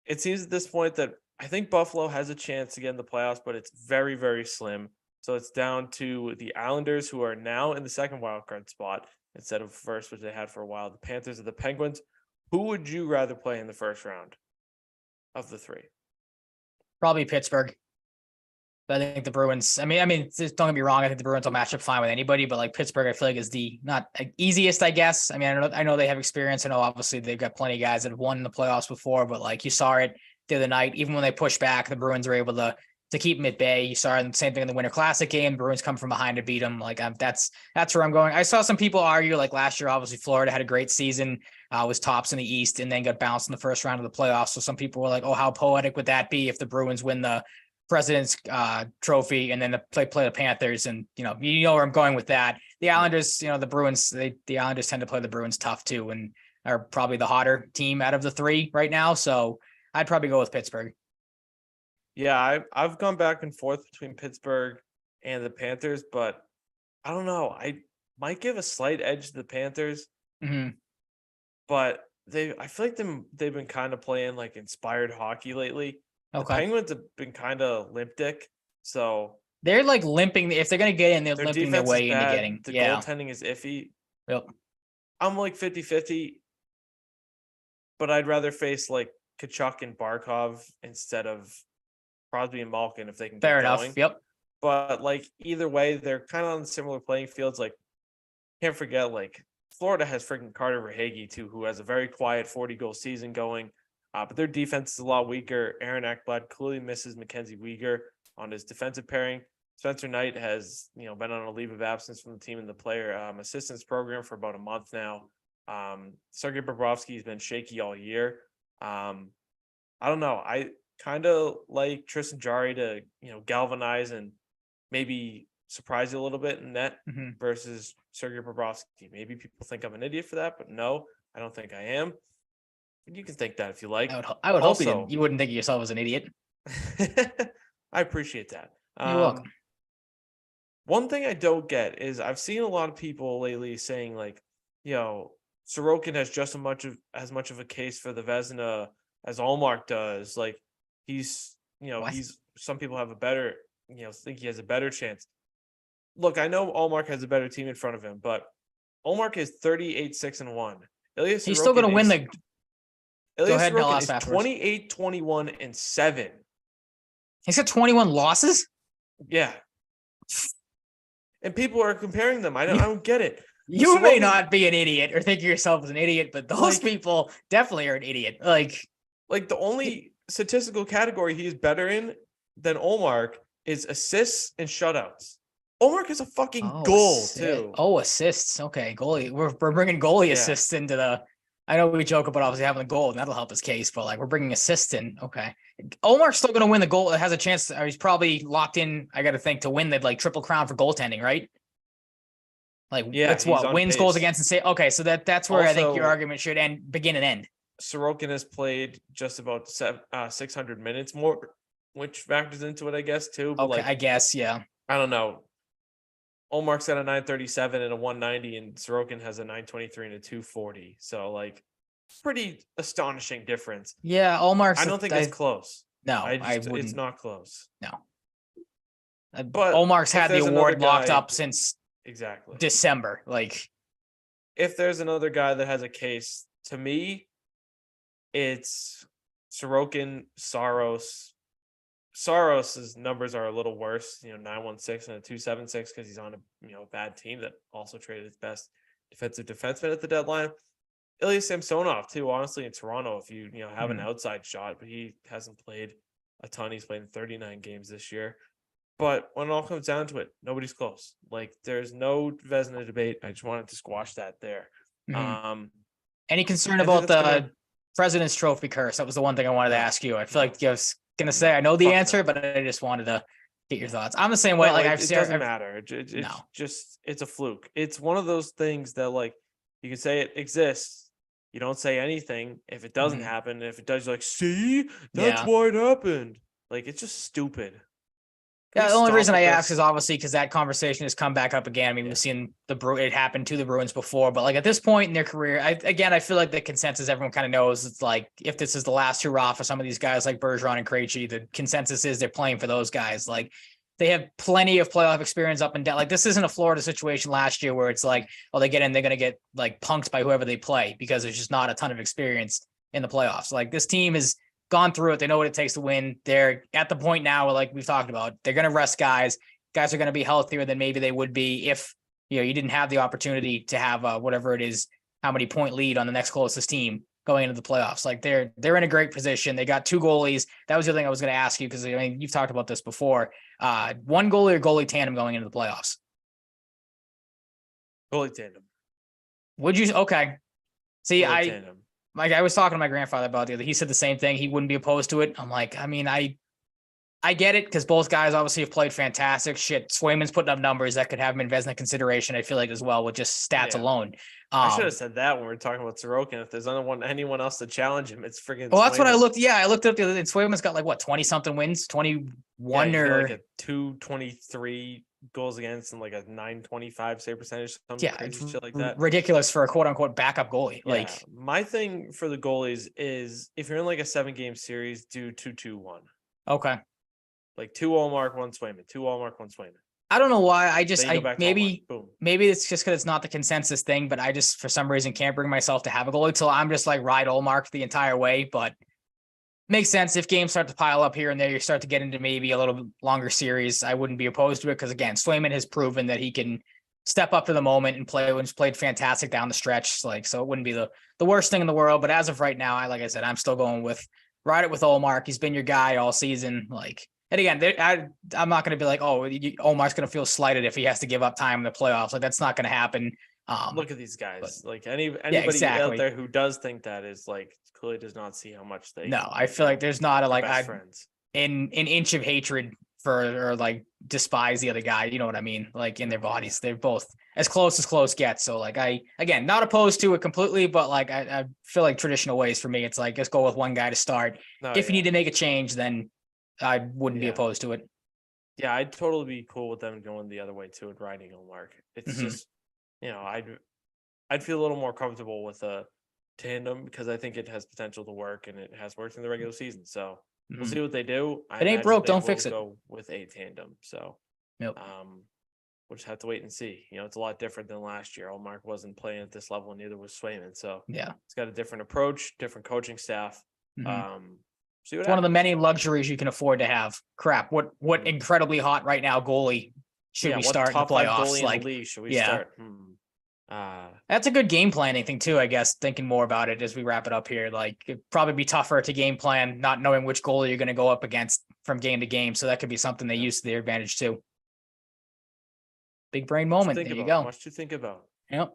It seems at this point that I think Buffalo has a chance to get in the playoffs, but it's very, very slim. So it's down to the Islanders, who are now in the second wildcard spot instead of first, which they had for a while. The Panthers or the Penguins. Who would you rather play in the first round of the three? Probably Pittsburgh. But I think the Bruins, I mean, don't get me wrong. I think the Bruins will match up fine with anybody, but like Pittsburgh, I feel like is the not easiest, I guess. I mean, I know they have experience. I know obviously they've got plenty of guys that have won in the playoffs before, but like you saw it the other night, even when they pushed back, the Bruins were able to keep them at bay. You saw the same thing in the Winter Classic game. The Bruins come from behind to beat them. Like that's where I'm going. I saw some people argue like last year, obviously Florida had a great season, was tops in the East, and then got bounced in the first round of the playoffs. So some people were like, oh, how poetic would that be if the Bruins win the President's Trophy and then play the Panthers? And you know where I'm going with that. The Islanders, the Bruins, the Islanders tend to play the Bruins tough too, and are probably the hotter team out of the three right now. So I'd probably go with Pittsburgh. Yeah, I've gone back and forth between Pittsburgh and the Panthers, but I don't know. I might give a slight edge to the Panthers, but I feel like they've been kind of playing like inspired hockey lately. Okay. The Penguins have been kind of limp dick, so they're like limping. If they're gonna get in, they're limping their way into getting. The goaltending is iffy. Yep. I'm like 50-50, but I'd rather face like Kachuk and Barkov instead of Crosby and Malkin if they can get Fair going. enough. Yep. But like either way, they're kind of on similar playing fields. Like, can't forget, like Florida has freaking Carter Verhaeghe too, who has a very quiet 40-goal season going. But their defense is a lot weaker. Aaron Ekblad clearly misses Mackenzie Weegar on his defensive pairing. Spencer Knight has been on a leave of absence from the team in the player assistance program for about a month now. Sergei Bobrovsky has been shaky all year. I don't know. I kind of like Tristan Jarry to galvanize and maybe surprise you a little bit in net versus Sergei Bobrovsky. Maybe people think I'm an idiot for that, but no, I don't think I am. You can think that if you like. I would hope you wouldn't think of yourself as an idiot. I appreciate that. You're welcome. One thing I don't get is I've seen a lot of people lately saying like, Sorokin has just as much of a case for the Vezina as Allmark does. Like he's some people have a better, think he has a better chance. Look, I know Allmark has a better team in front of him, but Allmark is 38-6-1. He's still going to win the. Go ahead, Sorokin is 28-21-7. He's got 21 losses? Yeah. And people are comparing them. I don't get it. You may not be an idiot or think of yourself as an idiot, but those people definitely are an idiot. Like the only statistical category he is better in than Allmark is assists and shutouts. Allmark has a fucking goal too. Oh, assists. Okay, goalie. We're bringing goalie assists into the. I know we joke about obviously having a goal, and that'll help his case, but like we're bringing assists in. Okay. Omar's still going to win the goal. It has a chance. He's probably locked in, I got to think, to win the like triple crown for goaltending, right? Like, that's what wins, goals against, and say, okay. So that's where also, I think your argument should begin and end. Sorokin has played just about 600 minutes more, which factors into it, I guess, too. But okay. I guess. Yeah. I don't know. Olmark's got a 937 and a 190, and Sorokin has a 923 and a 240. So, like, pretty astonishing difference. Yeah, Olmark's. I don't think it's close. No, it's not close. No. But Olmark's had the award locked up since December. Like, if there's another guy that has a case, to me, it's Sorokin, Saros. Saros's numbers are a little worse, 916 and a 276 because he's on a bad team that also traded its best defensive defenseman at the deadline. Ilya Samsonov too, honestly, in Toronto, if you have an outside shot, but he hasn't played a ton. He's played in 39 games this year. But when it all comes down to it, nobody's close. Like, there's no Vezina debate. I just wanted to squash that there. Any concern I think about the that's gonna President's Trophy curse? That was the one thing I wanted to no, ask you. I feel no, like I was gonna say I know the fuck answer, no. but I just wanted to get your thoughts. I'm the same way. No, Like it doesn't matter. no. It's just it's a fluke. It's one of those things that like you can say it exists. You don't say anything if it doesn't Mhm. happen. If it does, you're like, see, that's Yeah. why it happened. Like it's just stupid. Can Yeah, we the only stop reason with I ask this? is obviously because that conversation has come back up again. I mean, Yeah. we've seen it happen to the Bruins before, but like at this point in their career, I feel like the consensus everyone kind of knows it's like if this is the last hurrah for some of these guys like Bergeron and Krejci, the consensus is they're playing for those guys. Like they have plenty of playoff experience up and down. Like this isn't a Florida situation last year where it's like, oh, they get in, they're going to get like punked by whoever they play because there's just not a ton of experience in the playoffs. Like this team is gone through it. They know what it takes to win. They're at the point now where, like we've talked about, they're going to rest guys. Guys are going to be healthier than maybe they would be if you didn't have the opportunity to have whatever it is, how many point lead on the next closest team going into the playoffs. Like they're in a great position. They got 2 goalies. That was the other thing I was going to ask you because I mean you've talked about this before. 1 goalie or goalie tandem going into the playoffs. Goalie tandem. Would you? Okay. See, Goalie tandem. Like I was talking to my grandfather about the other. He said the same thing. He wouldn't be opposed to it. I'm like, I mean, I get it because both guys obviously have played fantastic. Shit, Swayman's putting up numbers that could have him in Vezina consideration. I feel like as well with just stats alone. I should have said that when we were talking about Sorokin. If there's anyone else to challenge him, it's friggin' Well, that's what I Swayman. looked. Yeah, I looked up the other day. Swayman's got like what 20 something wins, 21 He's got or like a 223 goals against and like a 925 save percentage, some crazy shit like that. Ridiculous for a quote unquote backup goalie. Yeah, Like my thing for the goalies is if you're in like a 7-game series, do 2-2-1. Okay. Like 2 Allmark, 1 Swayman, 2 Allmark, 1 Swayman. I don't know why. Maybe it's just because it's not the consensus thing, but I just for some reason can't bring myself to have a goalie. So I'm just like ride Allmark the entire way. But makes sense if games start to pile up here and there, you start to get into maybe a little longer series. I wouldn't be opposed to it because again, Swayman has proven that he can step up to the moment and play when he's played fantastic down the stretch. Like so, it wouldn't be the worst thing in the world. But as of right now, like I said, I'm still going with ride it with Allmark. He's been your guy all season. Like. And again, I'm not going to be like, oh, Omar's going to feel slighted if he has to give up time in the playoffs. Like that's not going to happen. Look at these guys. Like anybody exactly. out there who does think that is like clearly does not see how much they. No, I feel like there's not a like friends in an inch of hatred for or like despise the other guy. You know what I mean? Like in their bodies, they're both as close gets. So like again not opposed to it completely, but like I feel like traditional ways for me, it's like let's go with one guy to start. If you need to make a change, then I wouldn't be opposed to it. Yeah, I'd totally be cool with them going the other way too and riding Allmark. It's just, I'd feel a little more comfortable with a tandem because I think it has potential to work and it has worked in the regular season. So we'll see what they do. If it ain't broke, don't fix it. Go with a tandem. So we'll just have to wait and see. It's a lot different than last year. Allmark wasn't playing at this level, and neither was Swayman. So it's got a different approach, different coaching staff. It's one of the many luxuries you can afford to have. Crap. What incredibly hot right now goalie should we start in the playoffs? Like, should we start? That's a good game planning thing too, I guess, thinking more about it as we wrap it up here. Like it'd probably be tougher to game plan, not knowing which goalie you're going to go up against from game to game. So that could be something they use to their advantage too. Big brain moment. There you go. Much to think about. Yep.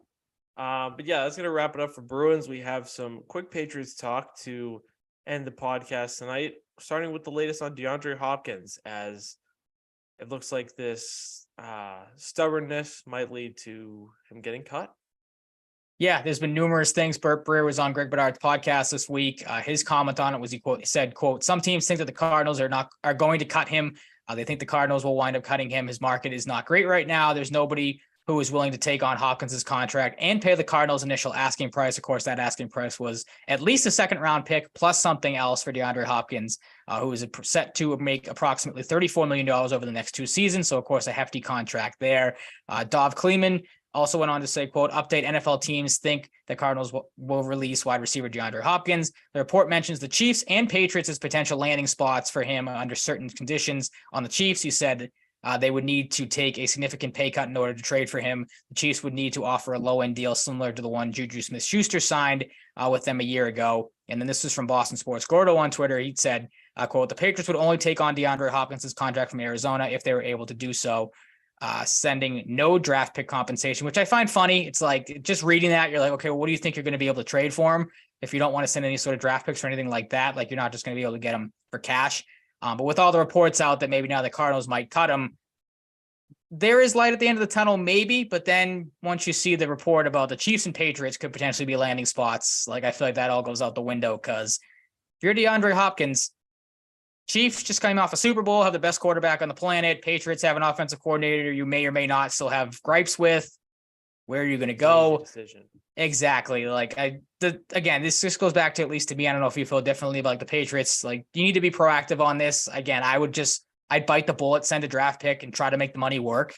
But yeah, that's going to wrap it up for Bruins. We have some quick Patriots talk to end the podcast tonight, starting with the latest on DeAndre Hopkins, as it looks like this stubbornness might lead to him getting cut. Yeah, there's been numerous things. Burt Breer was on Greg Bedard's podcast this week. His comment on it was he said, quote, some teams think that the Cardinals are going to cut him. They think the Cardinals will wind up cutting him. His market is not great right now. There's nobody who is willing to take on Hopkins' contract and pay the Cardinals' initial asking price. Of course, that asking price was at least a second-round pick plus something else for DeAndre Hopkins, who is set to make approximately $34 million over the next 2 seasons. So, of course, a hefty contract there. Dov Kleeman also went on to say, quote, update NFL teams think the Cardinals will release wide receiver DeAndre Hopkins. The report mentions the Chiefs and Patriots as potential landing spots for him under certain conditions. On the Chiefs, he said, they would need to take a significant pay cut in order to trade for him. The Chiefs would need to offer a low-end deal similar to the one Juju Smith-Schuster signed with them a year ago. And then this is from Boston Sports. Gordo on Twitter, he said, quote, the Patriots would only take on DeAndre Hopkins' contract from Arizona if they were able to do so. sending no draft pick compensation, which I find funny. It's like just reading that, you're like, okay, well, what do you think you're going to be able to trade for him if you don't want to send any sort of draft picks or anything like that? Like you're not just going to be able to get him for cash. But with all the reports out that maybe now the Cardinals might cut him, there is light at the end of the tunnel, maybe. But then once you see the report about the Chiefs and Patriots could potentially be landing spots, like I feel like that all goes out the window because if you're DeAndre Hopkins, Chiefs just came off a Super Bowl, have the best quarterback on the planet. Patriots have an offensive coordinator you may or may not still have gripes with. Where are you going to go? Exactly. Like again, this just goes back to, at least to me, I don't know if you feel differently about like the Patriots. Like you need to be proactive on this. Again, I'd bite the bullet, send a draft pick and try to make the money work.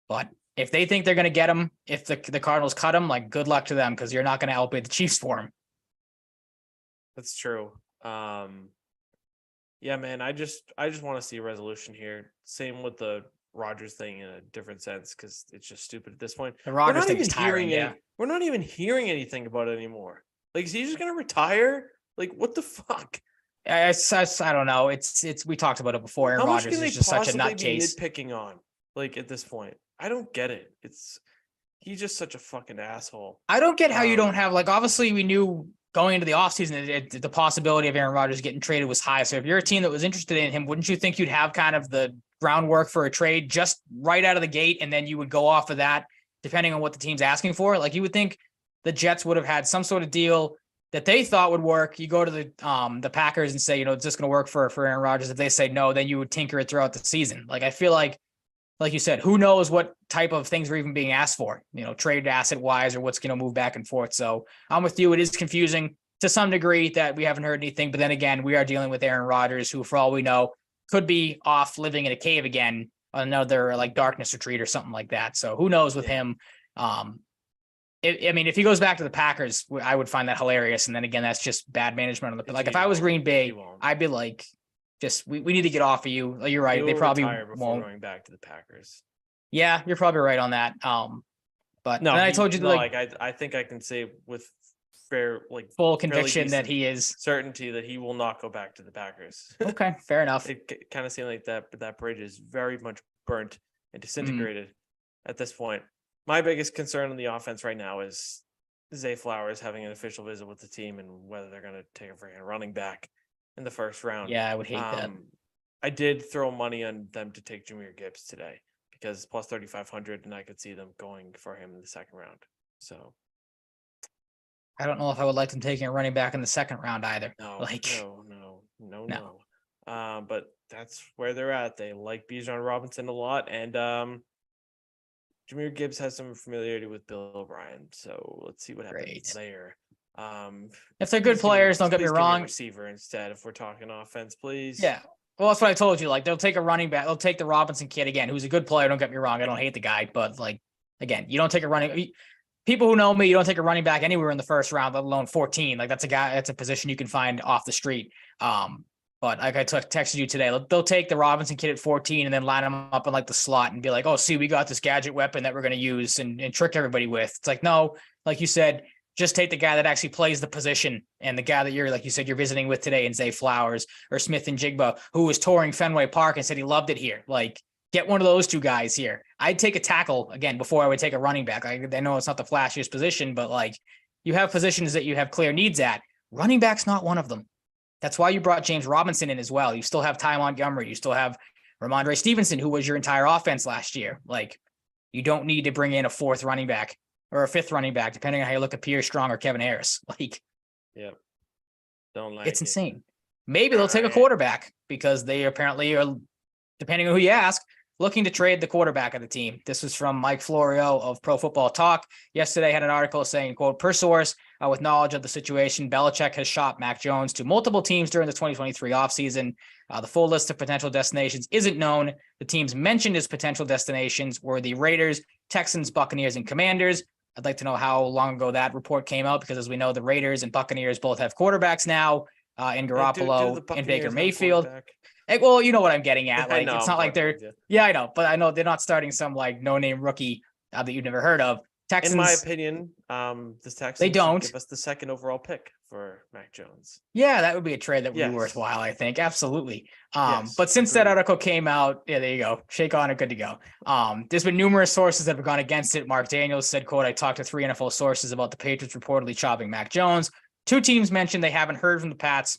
But if they think they're going to get him, if the Cardinals cut him, like good luck to them because you're not going to outbid the Chiefs for him. That's true. Yeah, man, I just want to see a resolution here. Same with the Rodgers thing in a different sense because it's just stupid at this point. The Rodgers thing is tiring. We're not even hearing anything about it anymore. Like, is he just gonna retire? Like, what the fuck? I don't know. It's we talked about it before. Aaron Rodgers is just such a nutcase. Nitpicking on, like, at this point, I don't get it. He's just such a fucking asshole. I don't get how you don't have, like, obviously we knew going into the offseason, the possibility of Aaron Rodgers getting traded was high. So if you're a team that was interested in him, wouldn't you think you'd have kind of the groundwork for a trade just right out of the gate? And then you would go off of that, depending on what the team's asking for. Like you would think the Jets would have had some sort of deal that they thought would work. You go to the Packers and say, is this going to work for Aaron Rodgers? If they say no, then you would tinker it throughout the season. Like, I feel like you said, who knows what type of things are even being asked for, trade asset wise or what's going to move back and forth. So I'm with you. It is confusing to some degree that we haven't heard anything, but then again, we are dealing with Aaron Rodgers, who for all we know could be off living in a cave again, another like darkness retreat or something like that. So who knows with him? If he goes back to the Packers, I would find that hilarious. And then again, that's just bad management on the, like if I was Green Bay, I'd be like, just we need to get off of you. You're right. They probably won't going back to the Packers. Yeah, you're probably right on that. But no, I told you I think I can say with full conviction that he is certainty that he will not go back to the Packers. Okay, fair enough. It kind of seemed like that bridge is very much burnt and disintegrated at this point. My biggest concern on the offense right now is Zay Flowers having an official visit with the team and whether they're going to take a freaking running back in the first round. Yeah, I would hate that. I did throw money on them to take Jahmyr Gibbs today because plus 3,500, and I could see them going for him in the second round. So I don't know if I would like them taking a running back in the second round either. No. But that's where they're at. They like Bijan Robinson a lot, and Jahmyr Gibbs has some familiarity with Bill O'Brien. So let's see what happens there. If they're good players, don't get me wrong. Receiver instead, if we're talking offense, please. Yeah. Well, that's what I told you. Like they'll take a running back. They'll take the Robinson kid again, who's a good player. Don't get me wrong. I don't hate the guy, but like again, you don't take a running. People who know me, you don't take a running back anywhere in the first round, let alone 14. Like that's a position you can find off the street. But like I texted you today, they'll take the Robinson kid at 14 and then line him up in like the slot and be like, oh, see, we got this gadget weapon that we're going to use and trick everybody with. It's like, no, like you said, just take the guy that actually plays the position and the guy that you're, like you said, you're visiting with today in Zay Flowers or Smith and Jigba, who was touring Fenway Park and said he loved it here. Like, get one of those two guys here. I'd take a tackle again before I would take a running back. I know it's not the flashiest position, but like you have positions that you have clear needs at. Running back's not one of them. That's why you brought James Robinson in as well. You still have Ty Montgomery. You still have Ramondre Stevenson, who was your entire offense last year. Like you don't need to bring in a fourth running back or a fifth running back, depending on how you look at Pierre Strong or Kevin Harris. Like, yeah, don't like it's insane. Maybe they'll take a quarterback because they apparently are, depending on who you ask, looking to trade the quarterback of the team. This was from Mike Florio of Pro Football Talk. Yesterday had an article saying, quote, per source, with knowledge of the situation, Belichick has shopped Mac Jones to multiple teams during the 2023 offseason. The full list of potential destinations isn't known. The teams mentioned as potential destinations were the Raiders, Texans, Buccaneers, and Commanders. I'd like to know how long ago that report came out, because as we know, the Raiders and Buccaneers both have quarterbacks now in Garoppolo and Baker Mayfield. Well, you know what I'm getting at. Like, it's not like they're, I know, but I know they're not starting some like no-name rookie that you've never heard of. Texans, in my opinion, the Texans they don't should give us the second overall pick for Mac Jones. Yeah, that would be a trade that would be Yes. worthwhile, I think. Absolutely. Yes, But since that agreed. article came out, yeah, there you go. Shake on it, good to go. There's been numerous sources that have gone against it. Mark Daniels said, quote, I talked to 3 NFL sources about the Patriots reportedly chopping Mac Jones. 2 teams mentioned they haven't heard from the Pats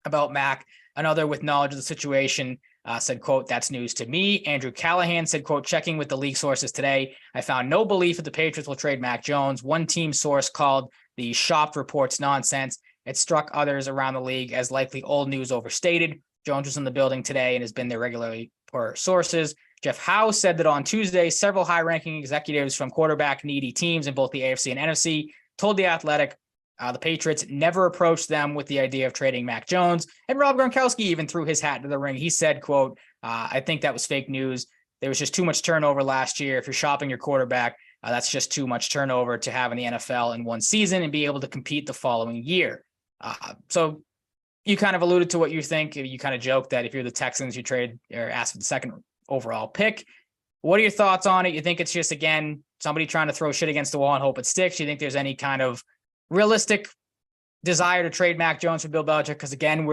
about Mac. Another with knowledge of the situation said, quote, that's news to me. Andrew Callahan said, quote, checking with the league sources today, I found no belief that the Patriots will trade Mac Jones. One team source called the shopped reports nonsense. It struck others around the league as likely old news overstated. Jones was in the building today and has been there regularly per sources. Jeff Howe said that on Tuesday, several high-ranking executives from quarterback-needy teams in both the AFC and NFC told The Athletic the Patriots never approached them with the idea of trading Mac Jones. And Rob Gronkowski even threw his hat into the ring. He said, quote, I think that was fake news. There was just too much turnover last year. If you're shopping your quarterback, that's just too much turnover to have in the NFL in one season and be able to compete the following year. So you kind of alluded to what you think. You kind of joked that if you're the Texans, you trade or ask for the second overall pick. What are your thoughts on it? You think it's just, again, somebody trying to throw shit against the wall and hope it sticks? You think there's any kind of realistic desire to trade Mac Jones for Bill Belichick? Because again,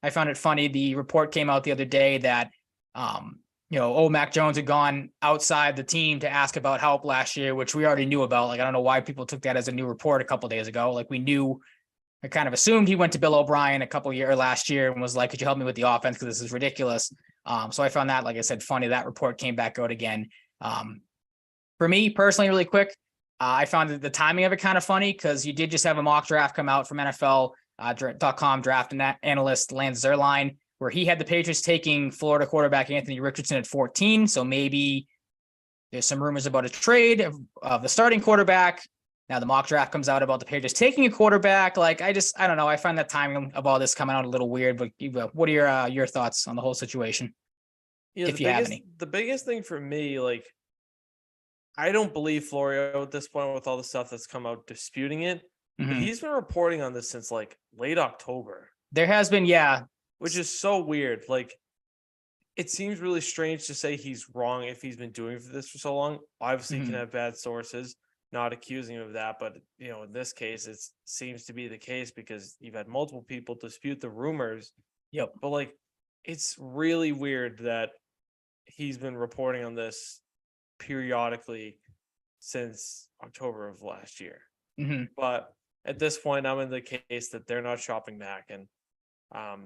I found it funny. The report came out the other day that, Mac Jones had gone outside the team to ask about help last year, which we already knew about. Like, I don't know why people took that as a new report a couple of days ago. Like, we knew, I kind of assumed he went to Bill O'Brien last year and was like, could you help me with the offense? Because this is ridiculous. So I found that, like I said, funny. That report came back out again. For me personally, really quick, I found the timing of it kind of funny because you did just have a mock draft come out from NFL.com draft analyst Lance Zierlein, where he had the Patriots taking Florida quarterback Anthony Richardson at 14. So maybe there's some rumors about a trade of the starting quarterback. Now the mock draft comes out about the Patriots taking a quarterback. Like, I don't know. I find that timing of all this coming out a little weird, but what are your thoughts on the whole situation? Yeah, if you have any. The biggest thing for me, like, I don't believe Florio at this point with all the stuff that's come out disputing it. Mm-hmm. But he's been reporting on this since like late October. There has been, yeah. Which is so weird. Like, it seems really strange to say he's wrong if he's been doing this for so long. Obviously, he can have bad sources, not accusing him of that. But, in this case, it seems to be the case because you've had multiple people dispute the rumors. Yep. But, like, it's really weird that he's been reporting on this periodically since October of last year. Mm-hmm. But at this point, I'm in the case that they're not shopping Mac, and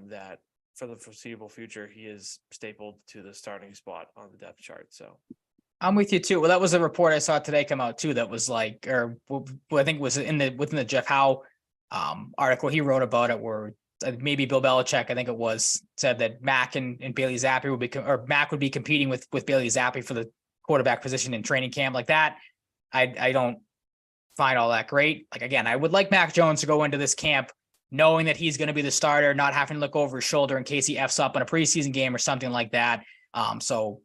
that for the foreseeable future, he is stapled to the starting spot on the depth chart. So I'm with you too. Well, that was a report I saw today come out too. That was like, or I think it was within the Jeff Howe article he wrote about it, where maybe Bill Belichick, I think it was, said that Mac and Bailey Zappi Mac would be competing with Bailey Zappi for the quarterback position in training camp. Like that, I don't find all that great. Like, again, I would like Mac Jones to go into this camp knowing that he's going to be the starter, not having to look over his shoulder in case he F's up in a preseason game or something like that. So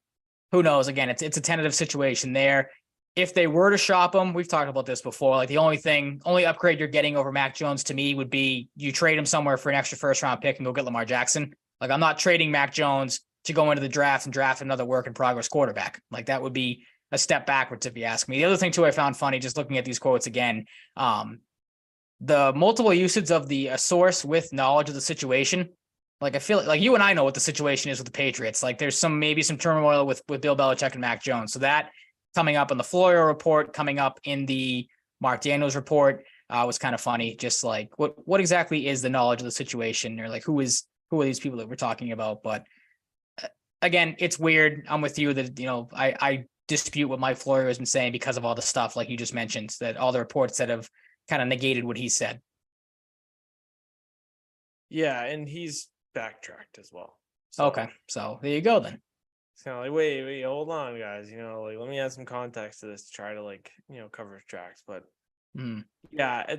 who knows? Again, it's a tentative situation there. If they were to shop him, we've talked about this before. Like, the only upgrade you're getting over Mac Jones to me would be you trade him somewhere for an extra first round pick and go get Lamar Jackson. Like, I'm not trading Mac Jones to go into the draft and draft another work in progress quarterback. Like, that would be a step backwards if you ask me. The other thing too, I found funny just looking at these quotes again, the multiple usage of a source with knowledge of the situation. Like, I feel like you and I know what the situation is with the Patriots. Like, there's maybe some turmoil with Bill Belichick and Mac Jones. So that coming up in the Florio report, coming up in the Mark Daniels report, was kind of funny. Just like, what exactly is the knowledge of the situation, or like who are these people that we're talking about? But again, it's weird. I'm with you that, I dispute what Mike Florio has been saying because of all the stuff like you just mentioned, that all the reports that have kind of negated what he said. Yeah, and he's backtracked as well. So, okay, so there you go then. It's kind of like, wait, hold on, guys. Like, let me add some context to this to try to cover his tracks. But yeah,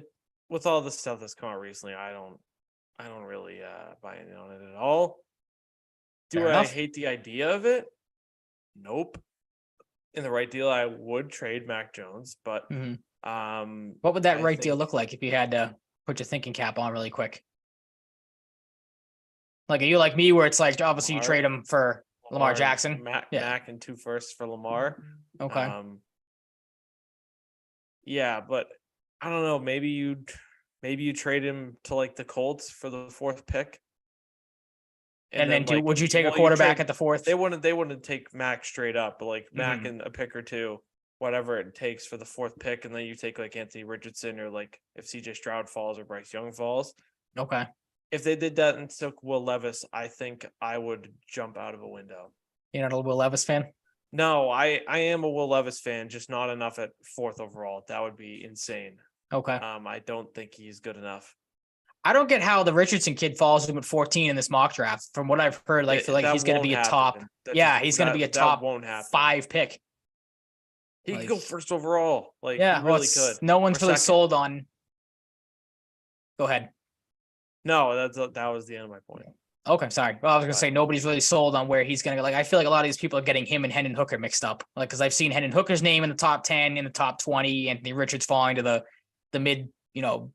with all the stuff that's come out recently, I don't really buy in on it at all. Do I hate the idea of it? Nope. In the right deal, I would trade Mac Jones, but what would that deal look like if you had to put your thinking cap on really quick? Like, are you like me where it's like, obviously you trade him for Lamar Jackson? Mac and 2 firsts for Lamar. Okay. Yeah, but I don't know. Maybe you trade him to like the Colts for the 4th pick. And then like, would you take a well, quarterback at the 4th? They wouldn't take Mac straight up, but like Mac Mhm. and a pick or two, whatever it takes for the 4th pick, and then you take like Anthony Richardson or like if CJ Stroud falls or Bryce Young falls. Okay. If they did that and took Will Levis, I think I would jump out of a window. You're not a Will Levis fan? No, I am a Will Levis fan, just not enough at 4th overall. That would be insane. Okay. I don't think he's good enough. I don't get how the Richardson kid falls him at 14 in this mock draft. From what I've heard, I feel like he's going to be a top. He's going to be a top won't happen. 5 pick. He could go 1st overall. Like, yeah, he really could. No one's really 2nd. sold on. Go ahead. No, that was the end of my point. Okay, sorry. Well, I was going to say nobody's really sold on where he's going to go. Like, I feel like a lot of these people are getting him and Hendon Hooker mixed up. Like, because I've seen Hendon Hooker's name in the top 10, in the top 20, Anthony Richards falling to the mid,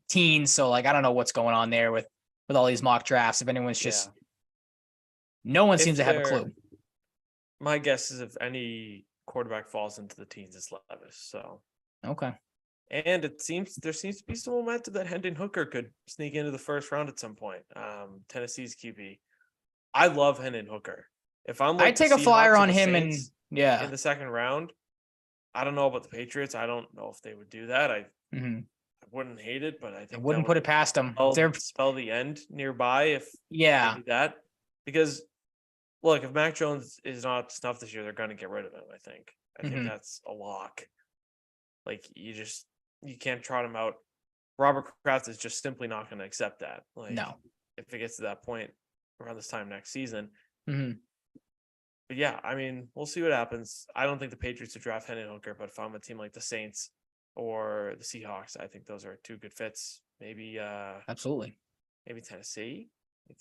teens. So, like, I don't know what's going on there with all these mock drafts. If anyone's just, no one seems to have a clue. My guess is if any quarterback falls into the teens, it's Levis. So okay. And there seems to be some momentum that Hendon Hooker could sneak into the 1st round at some point. Tennessee's QB. I love Hendon Hooker. If I'm like I take a flyer on him in the 2nd round, I don't know about the Patriots. I don't know if they would do that. I wouldn't hate it, but I think I wouldn't put it past them. Spell the end nearby if they do that. Because look, if Mac Jones is not snuff this year, they're going to get rid of him. I think that's a lock. Like you can't trot him out. Robert Kraft is just simply not going to accept that. Like, no, if it gets to that point around this time next season. Mm-hmm. But yeah, I mean, we'll see what happens. I don't think the Patriots would draft Hendon Hooker, but if I'm a team like the Saints or the Seahawks, I think those are 2 good fits. Maybe absolutely. Maybe Tennessee. If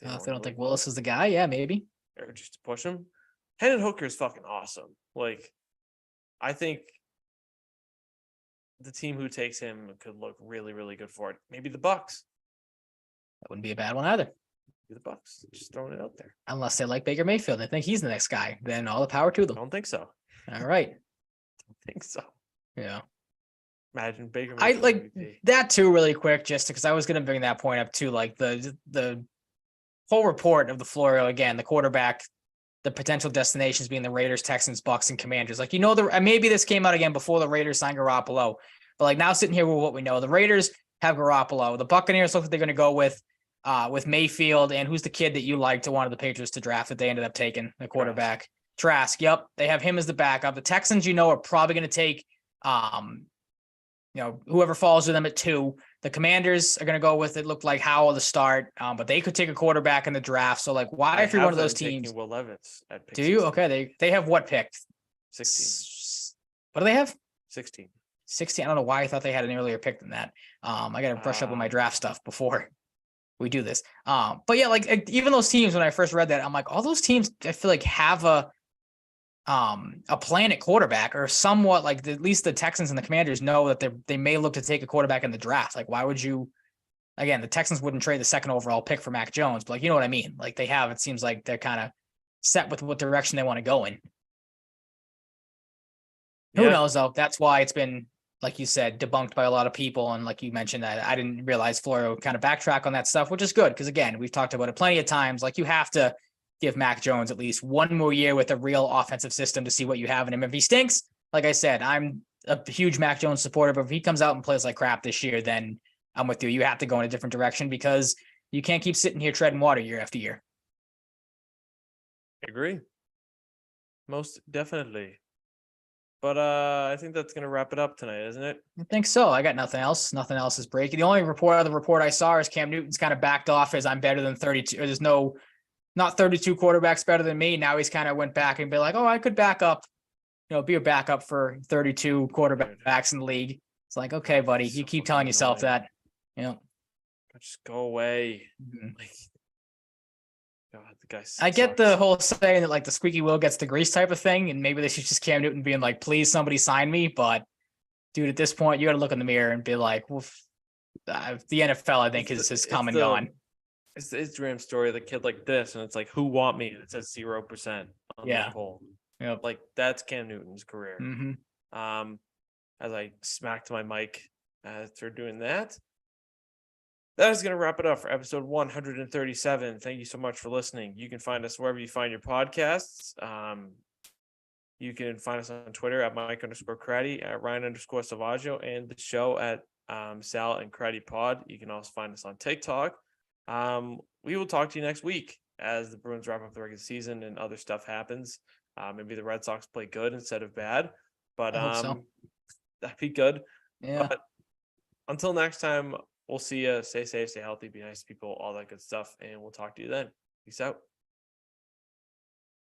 they don't think Willis is the guy, yeah, maybe. Or just to push him. Hendon Hooker is fucking awesome. Like, I think the team who takes him could look really, really good for it. Maybe the Bucks. That wouldn't be a bad one either. Maybe the Bucks. Just throwing it out there. Unless they like Baker Mayfield. They think he's the next guy. Then all the power to them. I don't think so. All right. Don't think so. Yeah. Imagine Baker Mayfield. I like MVP. That too really quick, just because I was going to bring that point up too. Like the whole report of the Florio, again, the quarterback, the potential destinations being the Raiders, Texans, Bucks, and Commanders. Like, maybe this came out again before the Raiders signed Garoppolo, but like now sitting here with what we know, the Raiders have Garoppolo. The Buccaneers look like they're going to go with Mayfield, and who's the kid that you liked to wanted the Patriots to draft that they ended up taking, the quarterback? Trask. Yep. They have him as the backup. The Texans, are probably going to take, whoever falls to them at 2. The Commanders are going to go with, it looked like Howell to start, but they could take a quarterback in the draft. So like, why, if you're one of those teams, Will Levis at pick do you? 16. Okay. They have what picked? 16. What do they have? 16. 16. I don't know why I thought they had an earlier pick than that. I got to brush up on my draft stuff before we do this. But yeah, like even those teams, when I first read that, I'm like, all those teams, I feel like have a plan at quarterback, or somewhat like at least the Texans and the Commanders know that they may look to take a quarterback in the draft. Like, why would you? Again, the Texans wouldn't trade the 2nd overall pick for Mac Jones, but like, you know what I mean? Like they have, it seems like they're kind of set with what direction they want to go in. Yeah. Who knows though? That's why it's been, like you said, debunked by a lot of people. And like you mentioned, that I didn't realize Florio kind of backtrack on that stuff, which is good. Because again, we've talked about it plenty of times. Like you have to give Mac Jones at least one more year with a real offensive system to see what you have in him. If he stinks, like I said, I'm a huge Mac Jones supporter, but if he comes out and plays like crap this year, then I'm with you. You have to go in a different direction because you can't keep sitting here treading water year after year. I agree. Most definitely. But I think that's going to wrap it up tonight, isn't it? I think so. I got nothing else. Nothing else is breaking. The only report I saw is Cam Newton's kind of backed off as I'm better than 32. There's not 32 quarterbacks better than me. Now he's kind of went back and be like, oh, I could back up, be a backup for 32 quarterbacks in the league. It's like, okay, buddy, you keep telling yourself that. Just go away. Mm-hmm. Like, God, the guy sucks. I get the whole saying that like the squeaky wheel gets the grease type of thing, and maybe this is just Cam Newton being like, please somebody sign me. But dude, at this point, you got to look in the mirror and be like, well, the NFL, I think, has come and gone. It's the Instagram story of the kid like this, and it's like, who want me? And it says 0% on the poll. Yep. Like that's Cam Newton's career. Mm-hmm. as I smacked my mic after doing that. That is going to wrap it up for episode 137. Thank you so much for listening. You can find us wherever you find your podcasts. You can find us on Twitter at Mike_Cratty, at Ryan_Salvaggio, and the show at Sal and Cratty Pod. You can also find us on TikTok. We will talk to you next week as the Bruins wrap up the regular season and other stuff happens. Maybe the Red Sox play good instead of bad, but I hope so. that'd be good. Yeah. But until next time, we'll see you. Stay safe, stay healthy, be nice to people, all that good stuff, and we'll talk to you then. Peace out.